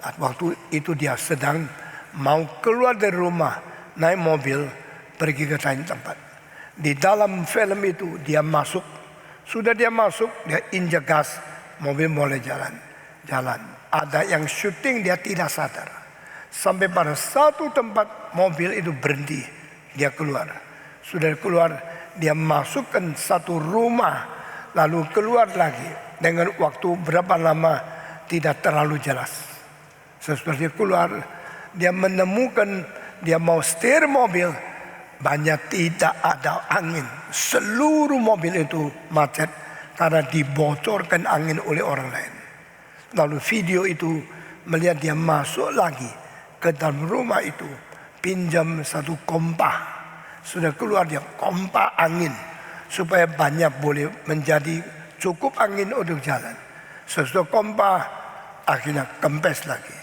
Waktu itu dia sedang mau keluar dari rumah, naik mobil, pergi ke lain tempat. Di dalam film itu dia masuk. Sudah dia masuk, dia injak gas, mobil mulai jalan. Ada yang syuting, dia tidak sadar. Sampai pada satu tempat mobil itu berhenti, dia keluar. Sudah keluar, dia masukkan satu rumah, lalu keluar lagi. Dengan waktu berapa lama tidak terlalu jelas. Sesudah dia keluar, dia menemukan, dia mau setir mobil, banyak tidak ada angin. Seluruh mobil itu macet karena dibocorkan angin oleh orang lain. Lalu video itu melihat dia masuk lagi ke dalam rumah itu, pinjam satu kompah. Sudah keluar dia kompah angin supaya banyak boleh menjadi cukup angin untuk jalan. Sesudah kompah akhirnya kempes lagi.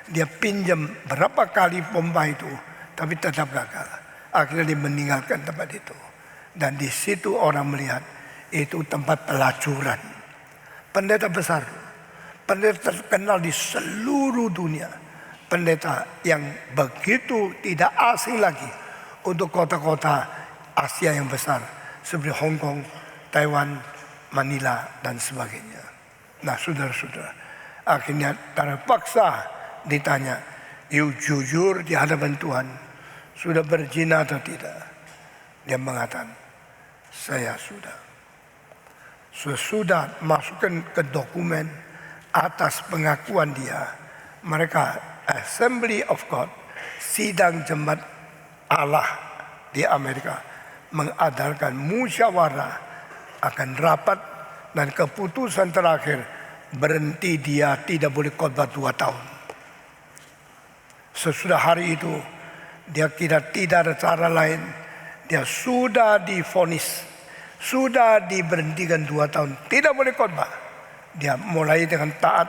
Dia pinjam berapa kali pompa itu, tapi tetap gagal. Akhirnya dia meninggalkan tempat itu. Dan di situ orang melihat itu tempat pelacuran. Pendeta besar, pendeta terkenal di seluruh dunia. Pendeta yang begitu tidak asing lagi untuk kota-kota Asia yang besar seperti Hong Kong, Taiwan, Manila dan sebagainya. Nah, saudara-saudara, akhirnya terpaksa ditanya, "You jujur di hadapan Tuhan sudah berzina atau tidak?" Dia mengatakan, "Saya sudah." Sesudah masukkan ke dokumen atas pengakuan dia, mereka Assembly of God, sidang jemaat Allah di Amerika, mengadakan musyawarah akan rapat dan keputusan terakhir berhenti dia tidak boleh khotbah 2 tahun. Sesudah hari itu dia kira tidak ada cara lain, dia sudah divonis, sudah diberhentikan 2 tahun, tidak boleh khotbah. Dia mulai dengan taat,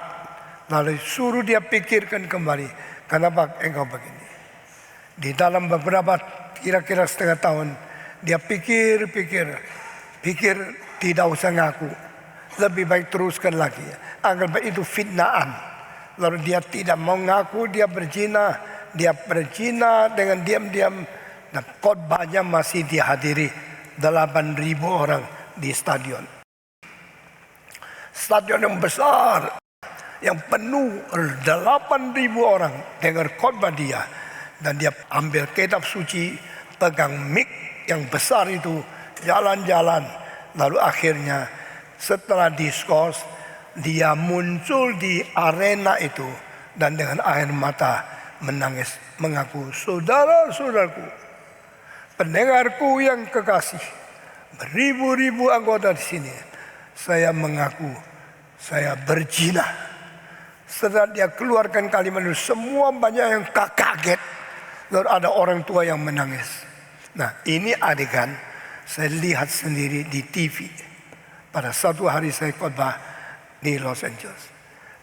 lalu suruh dia pikirkan kembali, kenapa engkau begini. Di dalam beberapa kira-kira setengah tahun, dia pikir tidak usah ngaku, lebih baik teruskan lagi, anggap itu fitnaan. Lalu dia tidak mau ngaku dia berzina dengan diam-diam, dan khotbahnya masih dihadiri 8.000 orang di stadion yang besar, yang penuh 8.000 orang dengar khotbah dia. Dan dia ambil kitab suci, pegang mic yang besar itu, jalan-jalan. Lalu akhirnya setelah diskors, dia muncul di arena itu dan dengan air mata menangis, mengaku, "Saudara-saudaraku, pendengarku yang kekasih, beribu-ribu anggota di sini, saya mengaku saya berzina." Setelah dia keluarkan kalimat itu, semua banyak yang kaget. Lalu ada orang tua yang menangis. Nah, ini adegan saya lihat sendiri di TV. Pada satu hari saya khotbah di Los Angeles.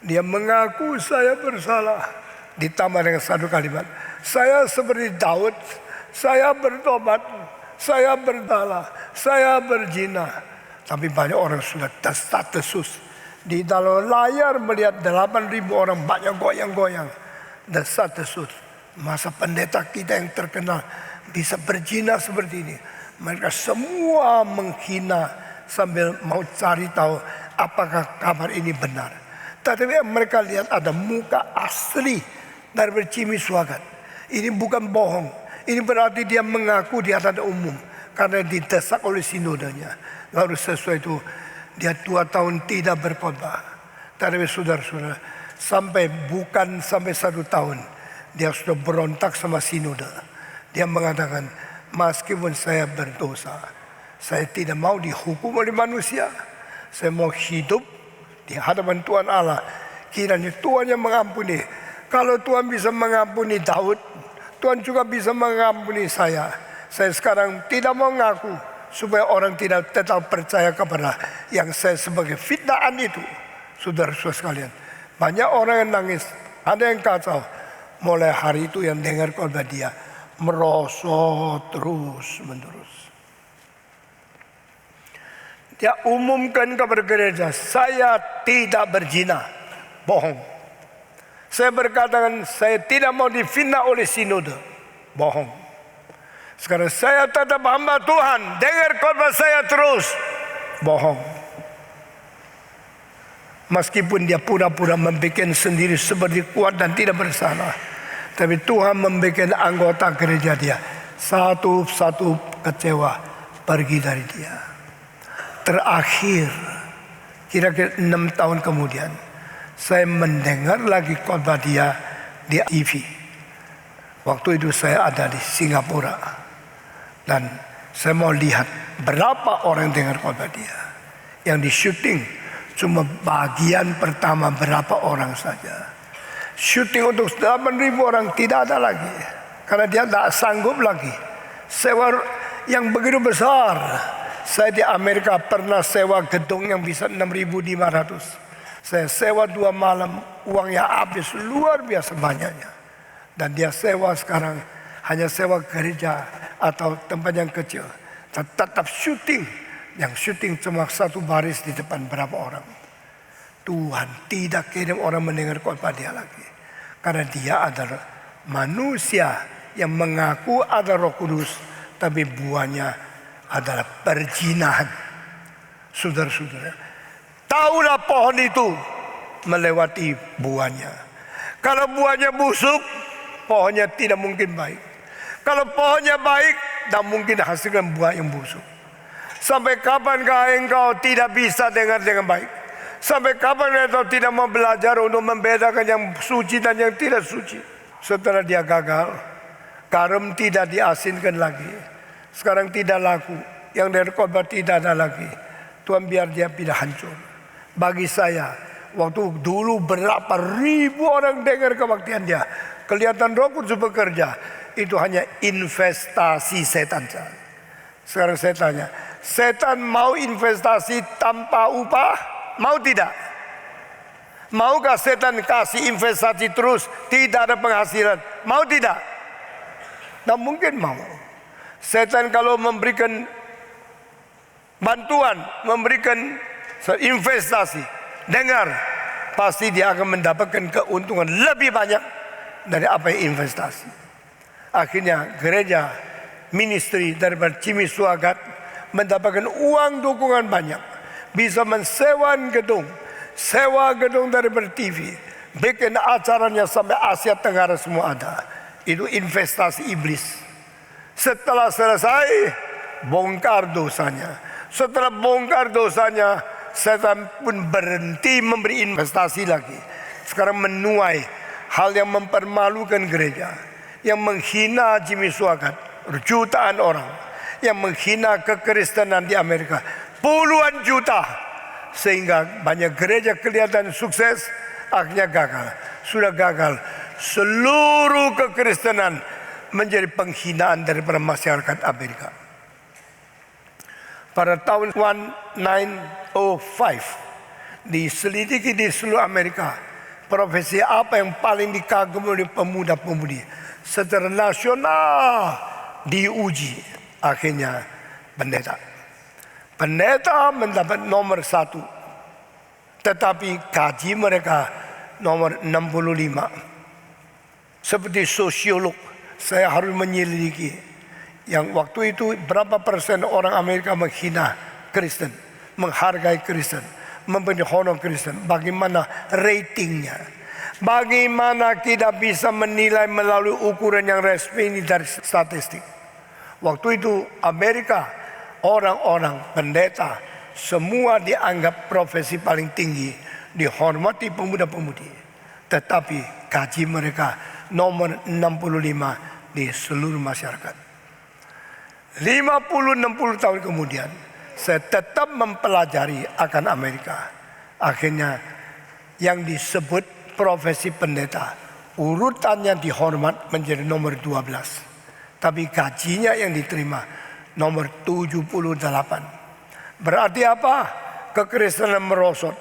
Dia mengaku saya bersalah. Ditambah dengan satu kalimat, "Saya seperti Daud, saya bertobat, saya bersalah, saya berzina." Tapi banyak orang sudah desas-desus. Di dalam layar melihat 8.000 orang banyak goyang-goyang, desas-desus. Masa pendeta kita yang terkenal bisa berzina seperti ini? Mereka semua menghina sambil mau cari tahu apakah kabar ini benar. Tetapi mereka lihat ada muka asli dari Jimmy Swaggart. Ini bukan bohong. Ini berarti dia mengaku di hadapan umum karena didesak oleh sinodenya. Lalu sesuai itu dia 2 tahun tidak berkhotbah. Tetapi saudara-saudara, sampai 1 tahun dia sudah berontak sama sinode. Dia mengatakan, "Meskipun saya berdosa, saya tidak mau dihukum oleh manusia. Saya mau hidup di hadapan Tuhan Allah. Kiranya Tuhan yang mengampuni. Kalau Tuhan bisa mengampuni Daud, Tuhan juga bisa mengampuni saya. Saya sekarang tidak mau ngaku supaya orang tidak tetap percaya kepada yang saya sebagai fitnaan itu." Saudara-saudara sekalian, banyak orang yang nangis, ada yang kacau. Mulai hari itu yang dengar khotbah dia merosot terus menerus. Dia umumkan kepada gereja, "Saya tidak berzina." Bohong. Saya berkatakan saya tidak mau difitnah oleh sinode. Bohong. Sekarang saya tetap hamba Tuhan, dengar khotbah saya terus. Bohong. Meskipun dia pura-pura membuat sendiri seperti kuat dan tidak bersalah, tapi Tuhan membuat anggota gereja dia satu-satu kecewa pergi dari dia. Terakhir, kira-kira 6 tahun kemudian, saya mendengar lagi khotbah dia di TV. Waktu itu saya ada di Singapura dan saya mau lihat berapa orang dengar khotbah dia. Yang di syuting cuma bagian pertama berapa orang saja. Syuting untuk 8.000 orang tidak ada lagi, karena dia tidak sanggup lagi sewa yang begitu besar. Saya di Amerika pernah sewa gedung yang bisa 6.500. Saya sewa 2 malam, uangnya habis luar biasa banyaknya. Dan dia sewa sekarang hanya sewa gereja atau tempat yang kecil, tetap syuting yang syuting cuma satu baris di depan berapa orang. Tuhan tidak kirim orang mendengar khotbah dia lagi, karena dia adalah manusia yang mengaku ada Roh Kudus, tapi buahnya adalah perzinahan. Saudara-saudara, tahulah pohon itu melewati buahnya. Kalau buahnya busuk, pohonnya tidak mungkin baik. Kalau pohonnya baik, tidak mungkin hasilkan buah yang busuk. Sampai kapankah engkau tidak bisa dengar dengan baik? Sampai kapan engkau tidak mau belajar untuk membedakan yang suci dan yang tidak suci? Setelah dia gagal, garam tidak diasinkan lagi. Sekarang tidak laku. Yang dari khotbah tidak ada lagi. Tuhan biar dia tidak hancur. Bagi saya, waktu dulu berapa ribu orang dengar kebaktian dia, kelihatan Roh Kudus bekerja, itu hanya investasi setan. Sekarang saya tanya, setan mau investasi tanpa upah? Mau tidak? Maukah setan kasih investasi terus, tidak ada penghasilan? Mau tidak? Tidak mungkin mau. Setan kalau memberikan bantuan, memberikan investasi, dengar, pasti dia akan mendapatkan keuntungan lebih banyak dari apa yang investasi. Akhirnya gereja ministry daripada Jimmy Swaggart mendapatkan uang dukungan banyak, bisa mensewa gedung daripada TV, bikin acaranya sampai Asia Tenggara semua ada. Itu investasi iblis. Setelah selesai, bongkar dosanya. Setelah bongkar dosanya, setan pun berhenti memberi investasi lagi. Sekarang menuai hal yang mempermalukan gereja, yang menghina Jimmy Swaggart, jutaan orang, yang menghina kekristenan di Amerika, puluhan juta, sehingga banyak gereja kelihatan sukses, akhirnya gagal. Sudah gagal, seluruh kekristenan menjadi penghinaan daripada masyarakat Amerika. Pada tahun 1905 diselidiki di seluruh Amerika, profesi apa yang paling dikagumi oleh pemuda-pemudi secara nasional diuji. Akhirnya pendeta mendapat nomor 1, tetapi gaji mereka nomor 65. Seperti sosiolog, saya harus menyelidiki yang waktu itu berapa persen orang Amerika menghina Kristen, menghargai Kristen, memberi honor Kristen. Bagaimana ratingnya? Bagaimana kita bisa menilai melalui ukuran yang resmi dari statistik? Waktu itu Amerika, orang-orang pendeta semua dianggap profesi paling tinggi, dihormati pemuda-pemudi. Tetapi gaji mereka nomor 65 di seluruh masyarakat. 50-60 tahun kemudian, saya tetap mempelajari akan Amerika. Akhirnya yang disebut profesi pendeta, urutannya dihormat menjadi nomor 12. Tapi gajinya yang diterima nomor 78. Berarti apa? Kekristenan merosot,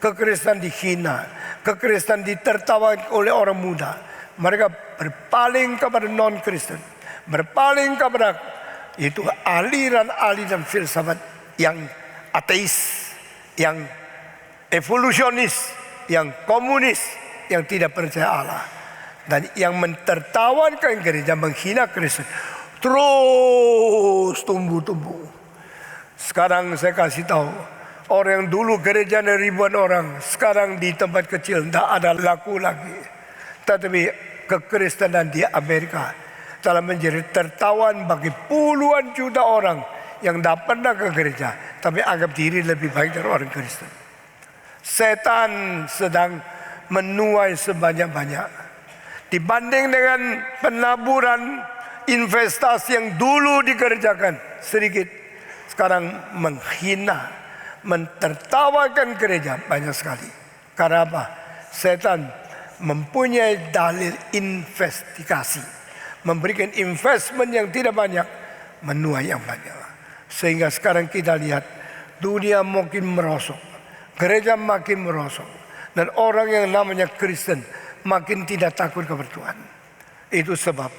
kekristenan dihina, kekristenan ditertawakan oleh orang muda. Mereka berpaling kepada non-Kristen, berpaling kepada itu aliran-aliran filsafat yang ateis, yang evolusionis, yang komunis, yang tidak percaya Allah, dan yang mentertawakan gereja, menghina Kristen, terus tumbuh-tumbuh. Sekarang saya kasih tahu, orang yang dulu gerejanya ribuan orang, sekarang di tempat kecil tidak ada laku lagi. Tetapi kekristenan di Amerika telah menjadi tertawan bagi puluhan juta orang yang tidak pernah ke gereja, tapi anggap diri lebih baik dari orang Kristen. Setan sedang menuai sebanyak-banyak. Dibanding dengan penaburan investasi yang dulu dikerjakan sedikit, sekarang menghina, mentertawakan gereja banyak sekali. Karena apa? Setan mempunyai dalil investigasi, memberikan investment yang tidak banyak, menuai yang banyak. Sehingga sekarang kita lihat dunia makin merosot, gereja makin merosot, dan orang yang namanya Kristen makin tidak takut kepada Tuhan. Itu sebab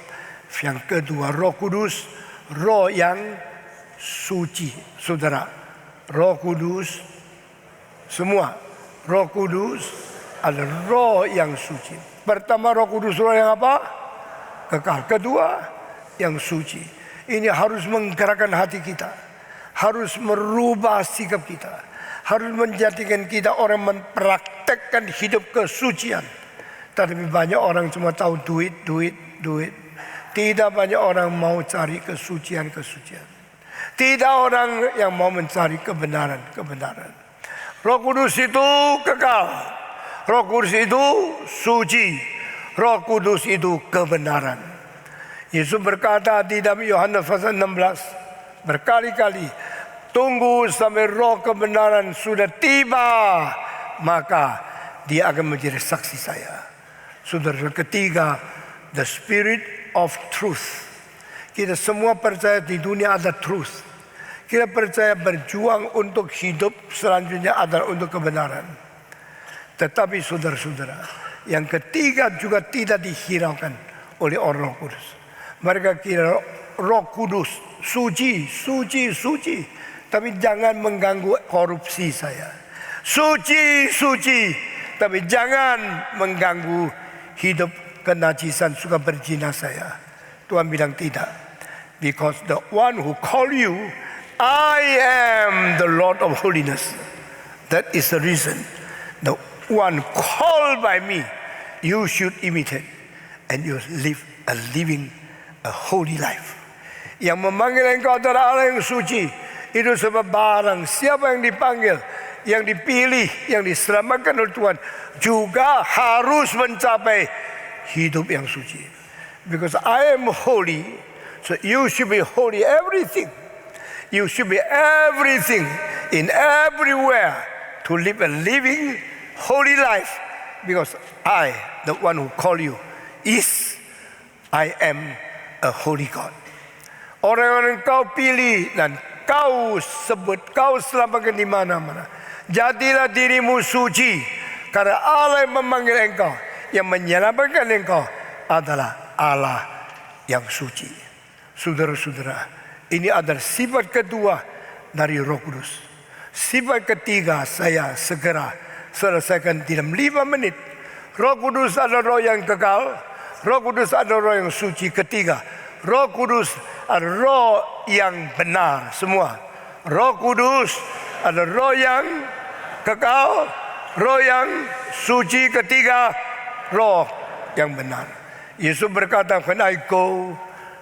yang kedua, Roh Kudus, roh yang suci. Saudara, Roh Kudus, semua. Roh Kudus adalah roh yang suci. Pertama, Roh Kudus roh yang apa? Kekal. Kedua, yang suci. Ini harus menggerakkan hati kita, harus merubah sikap kita, harus menjadikan kita orang mempraktekkan hidup kesucian. Tapi banyak orang cuma tahu duit. Tidak banyak orang mau cari kesucian. Tidak orang yang mau mencari kebenaran. Roh Kudus itu kekal. Roh Kudus itu suci. Roh Kudus itu kebenaran. Yesus berkata di dalam Yohanes pasal 16 berkali-kali, tunggu sampai roh kebenaran sudah tiba, maka dia akan menjadi saksi saya. Saudara, ketiga, the spirit of truth. Kita semua percaya di dunia ada truth. Kita percaya berjuang untuk hidup selanjutnya adalah untuk kebenaran. Tetapi saudara-saudara, yang ketiga juga tidak dihiraukan oleh orang Roh Kudus. Mereka kira Roh Kudus suci. Tapi jangan mengganggu korupsi saya. Suci. Tapi jangan mengganggu hidup kenajisan suka berzina saya. Tuhan bilang tidak. Because the one who call you, I am the Lord of holiness. That is the reason. The one called by me, you should imitate. And you live a holy life. Yang memanggil engkau adalah Allah yang suci. Itu sebab barang siapa yang dipanggil, yang dipilih, yang diselamatkan oleh Tuhan, juga harus mencapai hidup yang suci. Because I am holy, so you should be holy everything. You should be everything in everywhere to live a living holy life. Because I, the one who call you, I am a holy God. Orang yang kau pilih dan kau sebut, kau selamatkan di mana-mana. Jadilah dirimu suci, karena Allah yang memanggil engkau, yang menyelamatkan engkau adalah Allah yang suci. Saudara-saudara, ini adalah sifat kedua dari Roh Kudus. Sifat ketiga saya segera selesaikan dalam 5 menit. Roh Kudus adalah roh yang kekal. Roh Kudus adalah roh yang suci. Ketiga, Roh Kudus adalah roh yang benar. Semua. Roh Kudus adalah roh yang kekal, roh yang suci. Ketiga, roh yang benar. Yesus berkata, when I go,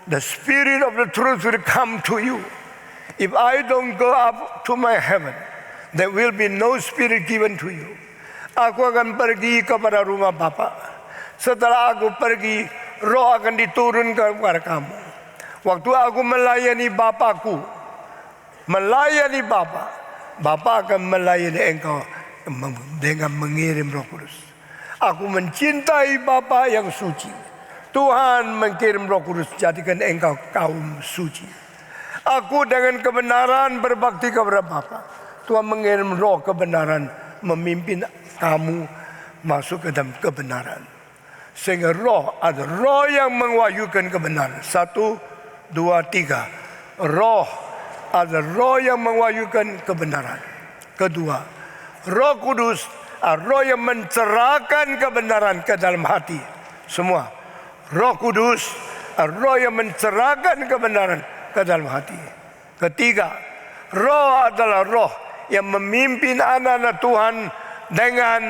the spirit of the truth will come to you. If I don't go up to my heaven, there will be no spirit given to you. Aku akan pergi kepada rumah Bapa. Setelah aku pergi, roh akan diturunkan kepada kamu. Waktu aku melayani Bapakku, melayani Bapa, Bapa akan melayani engkau dengan mengirim Roh Kudus. Aku mencintai Bapa yang suci. Tuhan mengirim Roh Kudus, jadikan engkau kaum suci. Aku dengan kebenaran berbakti kepada Bapa. Tuhan mengirim roh kebenaran, memimpin kamu masuk ke dalam kebenaran. Sehingga roh ada roh yang mewahyukan kebenaran. 1, 2, 3. Roh ada roh yang mewahyukan kebenaran. Kedua, Roh Kudus ada roh yang mencerahkan kebenaran ke dalam hati. Semua. Roh Kudus ada roh yang mencerahkan kebenaran ke dalam hati. Ketiga, roh adalah roh yang memimpin anak-anak Tuhan dengan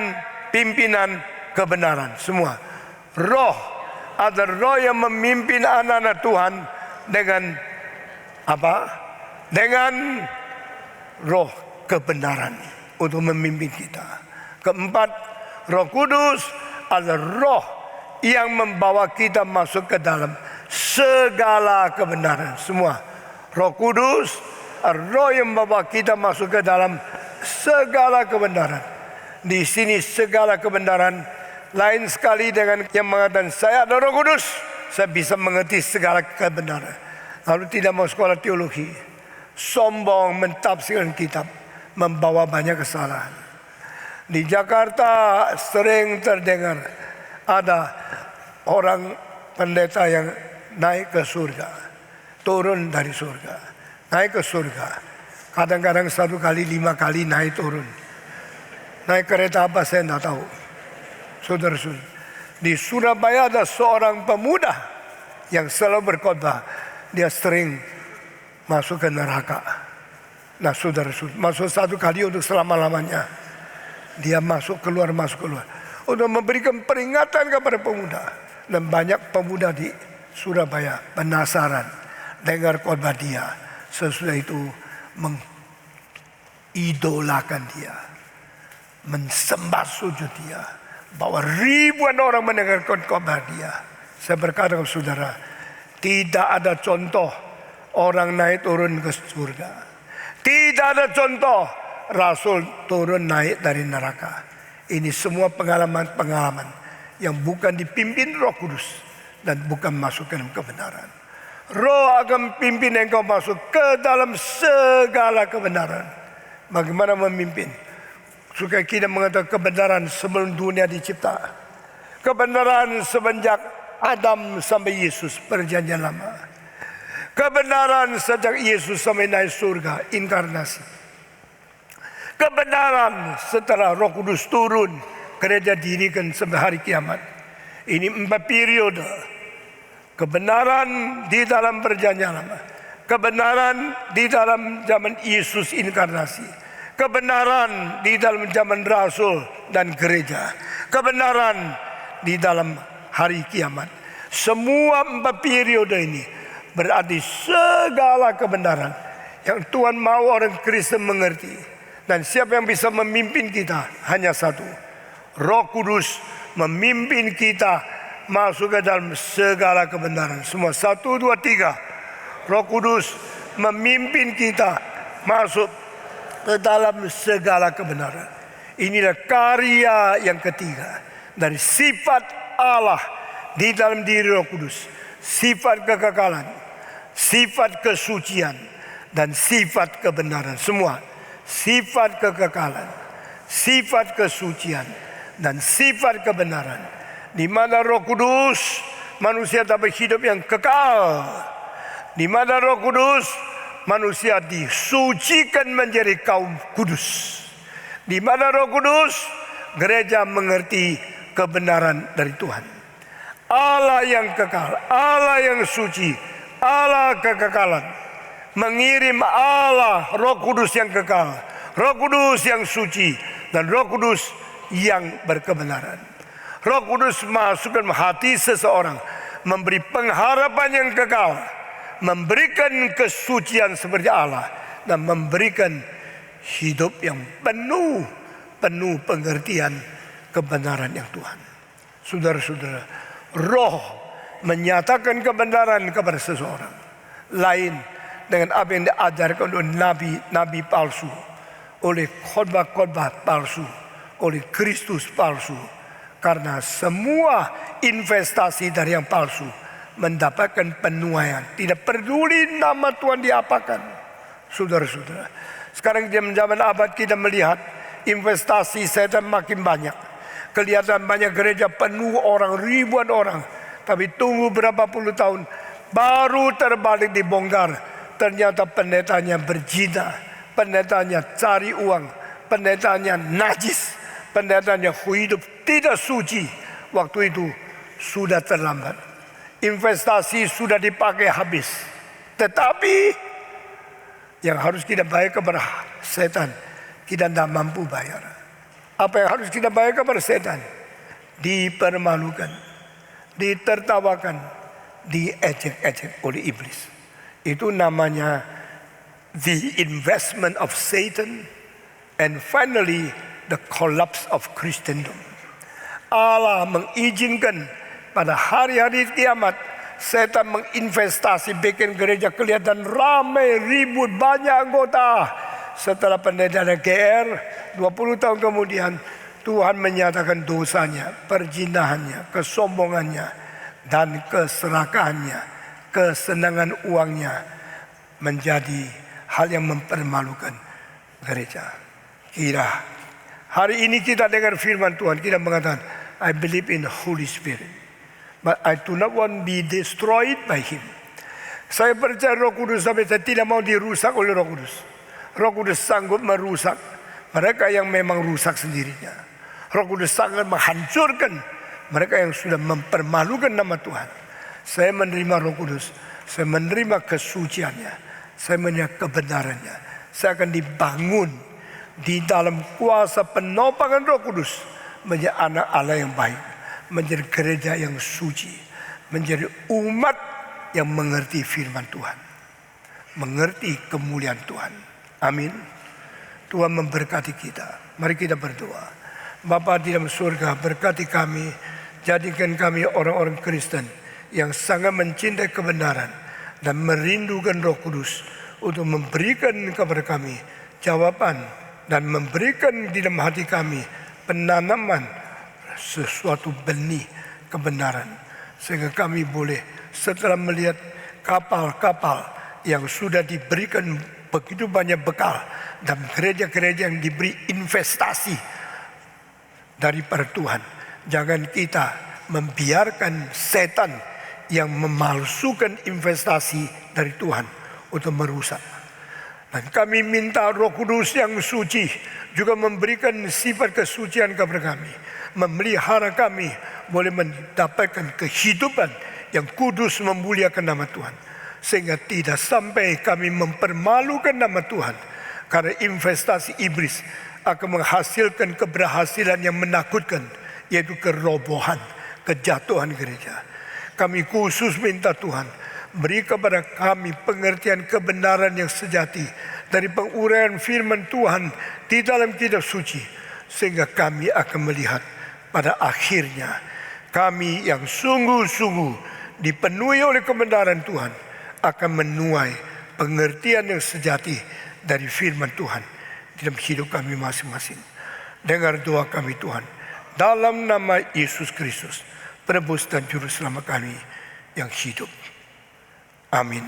pimpinan kebenaran. Semua. Roh adalah roh yang memimpin anak-anak Tuhan dengan apa? Dengan roh kebenaran untuk memimpin kita. Keempat, Roh Kudus adalah roh yang membawa kita masuk ke dalam segala kebenaran. Semua. Roh Kudus adalah roh yang membawa kita masuk ke dalam segala kebenaran. Di sini segala kebenaran lain sekali dengan yang mengatakan saya ada Roh Kudus, saya bisa mengerti segala kebenaran. Lalu tidak mau sekolah teologi, sombong mentafsirkan kitab, membawa banyak kesalahan. Di Jakarta sering terdengar ada orang pendeta yang naik ke surga, turun dari surga, naik ke surga. Kadang-kadang 1 kali 5 kali naik turun. Naik kereta apa saya tidak tahu. Saudara-saudara, di Surabaya ada seorang pemuda yang selalu berkhotbah. Dia sering masuk ke neraka. Nah saudara-saudara, masuk 1 kali untuk selama-lamanya. Dia masuk keluar. Untuk memberikan peringatan kepada pemuda. Dan banyak pemuda di Surabaya penasaran dengar khotbah dia. Sesudah itu mengidolakan dia, mensembah sujud dia, bahwa ribuan orang mendengarkan khotbah dia. Saya berkata kepada saudara, tidak ada contoh orang naik turun ke surga. Tidak ada contoh Rasul turun naik dari neraka. Ini semua pengalaman-pengalaman yang bukan dipimpin Roh Kudus dan bukan masuk ke dalam kebenaran. Roh akan pimpin engkau masuk ke dalam segala kebenaran. Bagaimana memimpin? Supaya kita mengatakan kebenaran sebelum dunia dicipta. Kebenaran semenjak Adam sampai Yesus, perjanjian lama. Kebenaran sejak Yesus sampai naik surga, inkarnasi. Kebenaran setelah Roh Kudus turun, gereja dirikan sampai hari kiamat. Ini 4 periode. Kebenaran di dalam perjanjian lama, kebenaran di dalam zaman Yesus inkarnasi, kebenaran di dalam zaman Rasul dan gereja, kebenaran di dalam hari kiamat. Semua 4 periode ini berarti segala kebenaran yang Tuhan mau orang Kristen mengerti. Dan siapa yang bisa memimpin kita? Hanya satu, Roh Kudus memimpin kita masuk ke dalam segala kebenaran. Semua 1, 2, 3. Roh Kudus memimpin kita masuk ke dalam segala kebenaran. Inilah karya yang ketiga dari sifat Allah di dalam diri Roh Kudus. Sifat kekekalan, sifat kesucian, dan sifat kebenaran. Semua sifat kekekalan, sifat kesucian, dan sifat kebenaran. Di mana Roh Kudus, manusia dapat hidup yang kekal. Di mana Roh Kudus, manusia disucikan menjadi kaum kudus. Di mana Roh Kudus, gereja mengerti kebenaran dari Tuhan. Allah yang kekal, Allah yang suci, Allah kekekalan. Mengirim Allah Roh Kudus yang kekal, Roh Kudus yang suci, dan Roh Kudus yang berkebenaran. Roh Kudus masuk dalam hati seseorang, memberi pengharapan yang kekal, memberikan kesucian seperti Allah, dan memberikan hidup yang penuh pengertian kebenaran yang Tuhan. Saudara-saudara, Roh menyatakan kebenaran kepada seseorang. Lain dengan apa yang diajarkan oleh nabi-nabi palsu, oleh khotbah-khotbah palsu, oleh Kristus palsu. Karena semua investasi dari yang palsu mendapatkan penuaian. Tidak peduli nama Tuhan diapakan. Saudara-saudara, sekarang zaman abad kita melihat investasi setan makin banyak. Kelihatan banyak gereja penuh orang, ribuan orang. Tapi tunggu berapa puluh tahun baru terbalik dibongkar. Ternyata pendetanya berzina, pendetanya cari uang, pendetanya najis, pendetanya hidup tidak suci. Waktu itu sudah terlambat. Investasi sudah dipakai habis. Tetapi yang harus kita bayar kepada setan, kita tidak mampu bayar. Apa yang harus kita bayar kepada setan? Dipermalukan, ditertawakan, diejek-ejek oleh iblis. Itu namanya the investment of Satan, and finally the collapse of Christendom. Allah mengizinkan pada hari-hari kiamat setan menginvestasi, bikin gereja kelihatan ramai, ribut, banyak anggota. Setelah pendeta GR 20 tahun kemudian, Tuhan menyatakan dosanya, perzinahannya, kesombongannya, dan keserakahannya, kesenangan uangnya menjadi hal yang mempermalukan gereja. Kira hari ini kita dengar firman Tuhan, kita mengatakan, I believe in Holy Spirit, but I do not want to be destroyed by Him. Saya percaya Roh Kudus, tapi saya tidak mau dirusak oleh Roh Kudus. Roh Kudus sanggup merusak mereka yang memang rusak sendirinya. Roh Kudus sangat menghancurkan mereka yang sudah mempermalukan nama Tuhan. Saya menerima Roh Kudus, saya menerima kesuciannya, saya menerima kebenarannya. Saya akan dibangun di dalam kuasa penopangan Roh Kudus menjadi anak Allah yang baik, menjadi gereja yang suci, menjadi umat yang mengerti firman Tuhan, mengerti kemuliaan Tuhan. Amin. Tuhan memberkati kita. Mari kita berdoa. Bapa di dalam surga, berkati kami, jadikan kami orang-orang Kristen yang sangat mencintai kebenaran dan merindukan Roh Kudus untuk memberikan kepada kami jawaban dan memberikan di dalam hati kami penanaman sesuatu benih kebenaran, sehingga kami boleh setelah melihat kapal-kapal yang sudah diberikan begitu banyak bekal dan gereja-gereja yang diberi investasi daripada Tuhan, jangan kita membiarkan setan yang memalsukan investasi dari Tuhan untuk merusak. Dan kami minta Roh Kudus yang suci juga memberikan sifat kesucian kepada kami, memelihara kami boleh mendapatkan kehidupan yang kudus memuliakan nama Tuhan, sehingga tidak sampai kami mempermalukan nama Tuhan, karena investasi iblis akan menghasilkan keberhasilan yang menakutkan, yaitu kerobohan, kejatuhan gereja. Kami khusus minta Tuhan beri kepada kami pengertian kebenaran yang sejati dari penguraian firman Tuhan di dalam kitab suci, sehingga kami akan melihat pada akhirnya kami yang sungguh-sungguh dipenuhi oleh kebenaran Tuhan akan menuai pengertian yang sejati dari firman Tuhan dalam hidup kami masing-masing. Dengar doa kami Tuhan, dalam nama Yesus Kristus, penebus dan juru selamat kami yang hidup. Amin.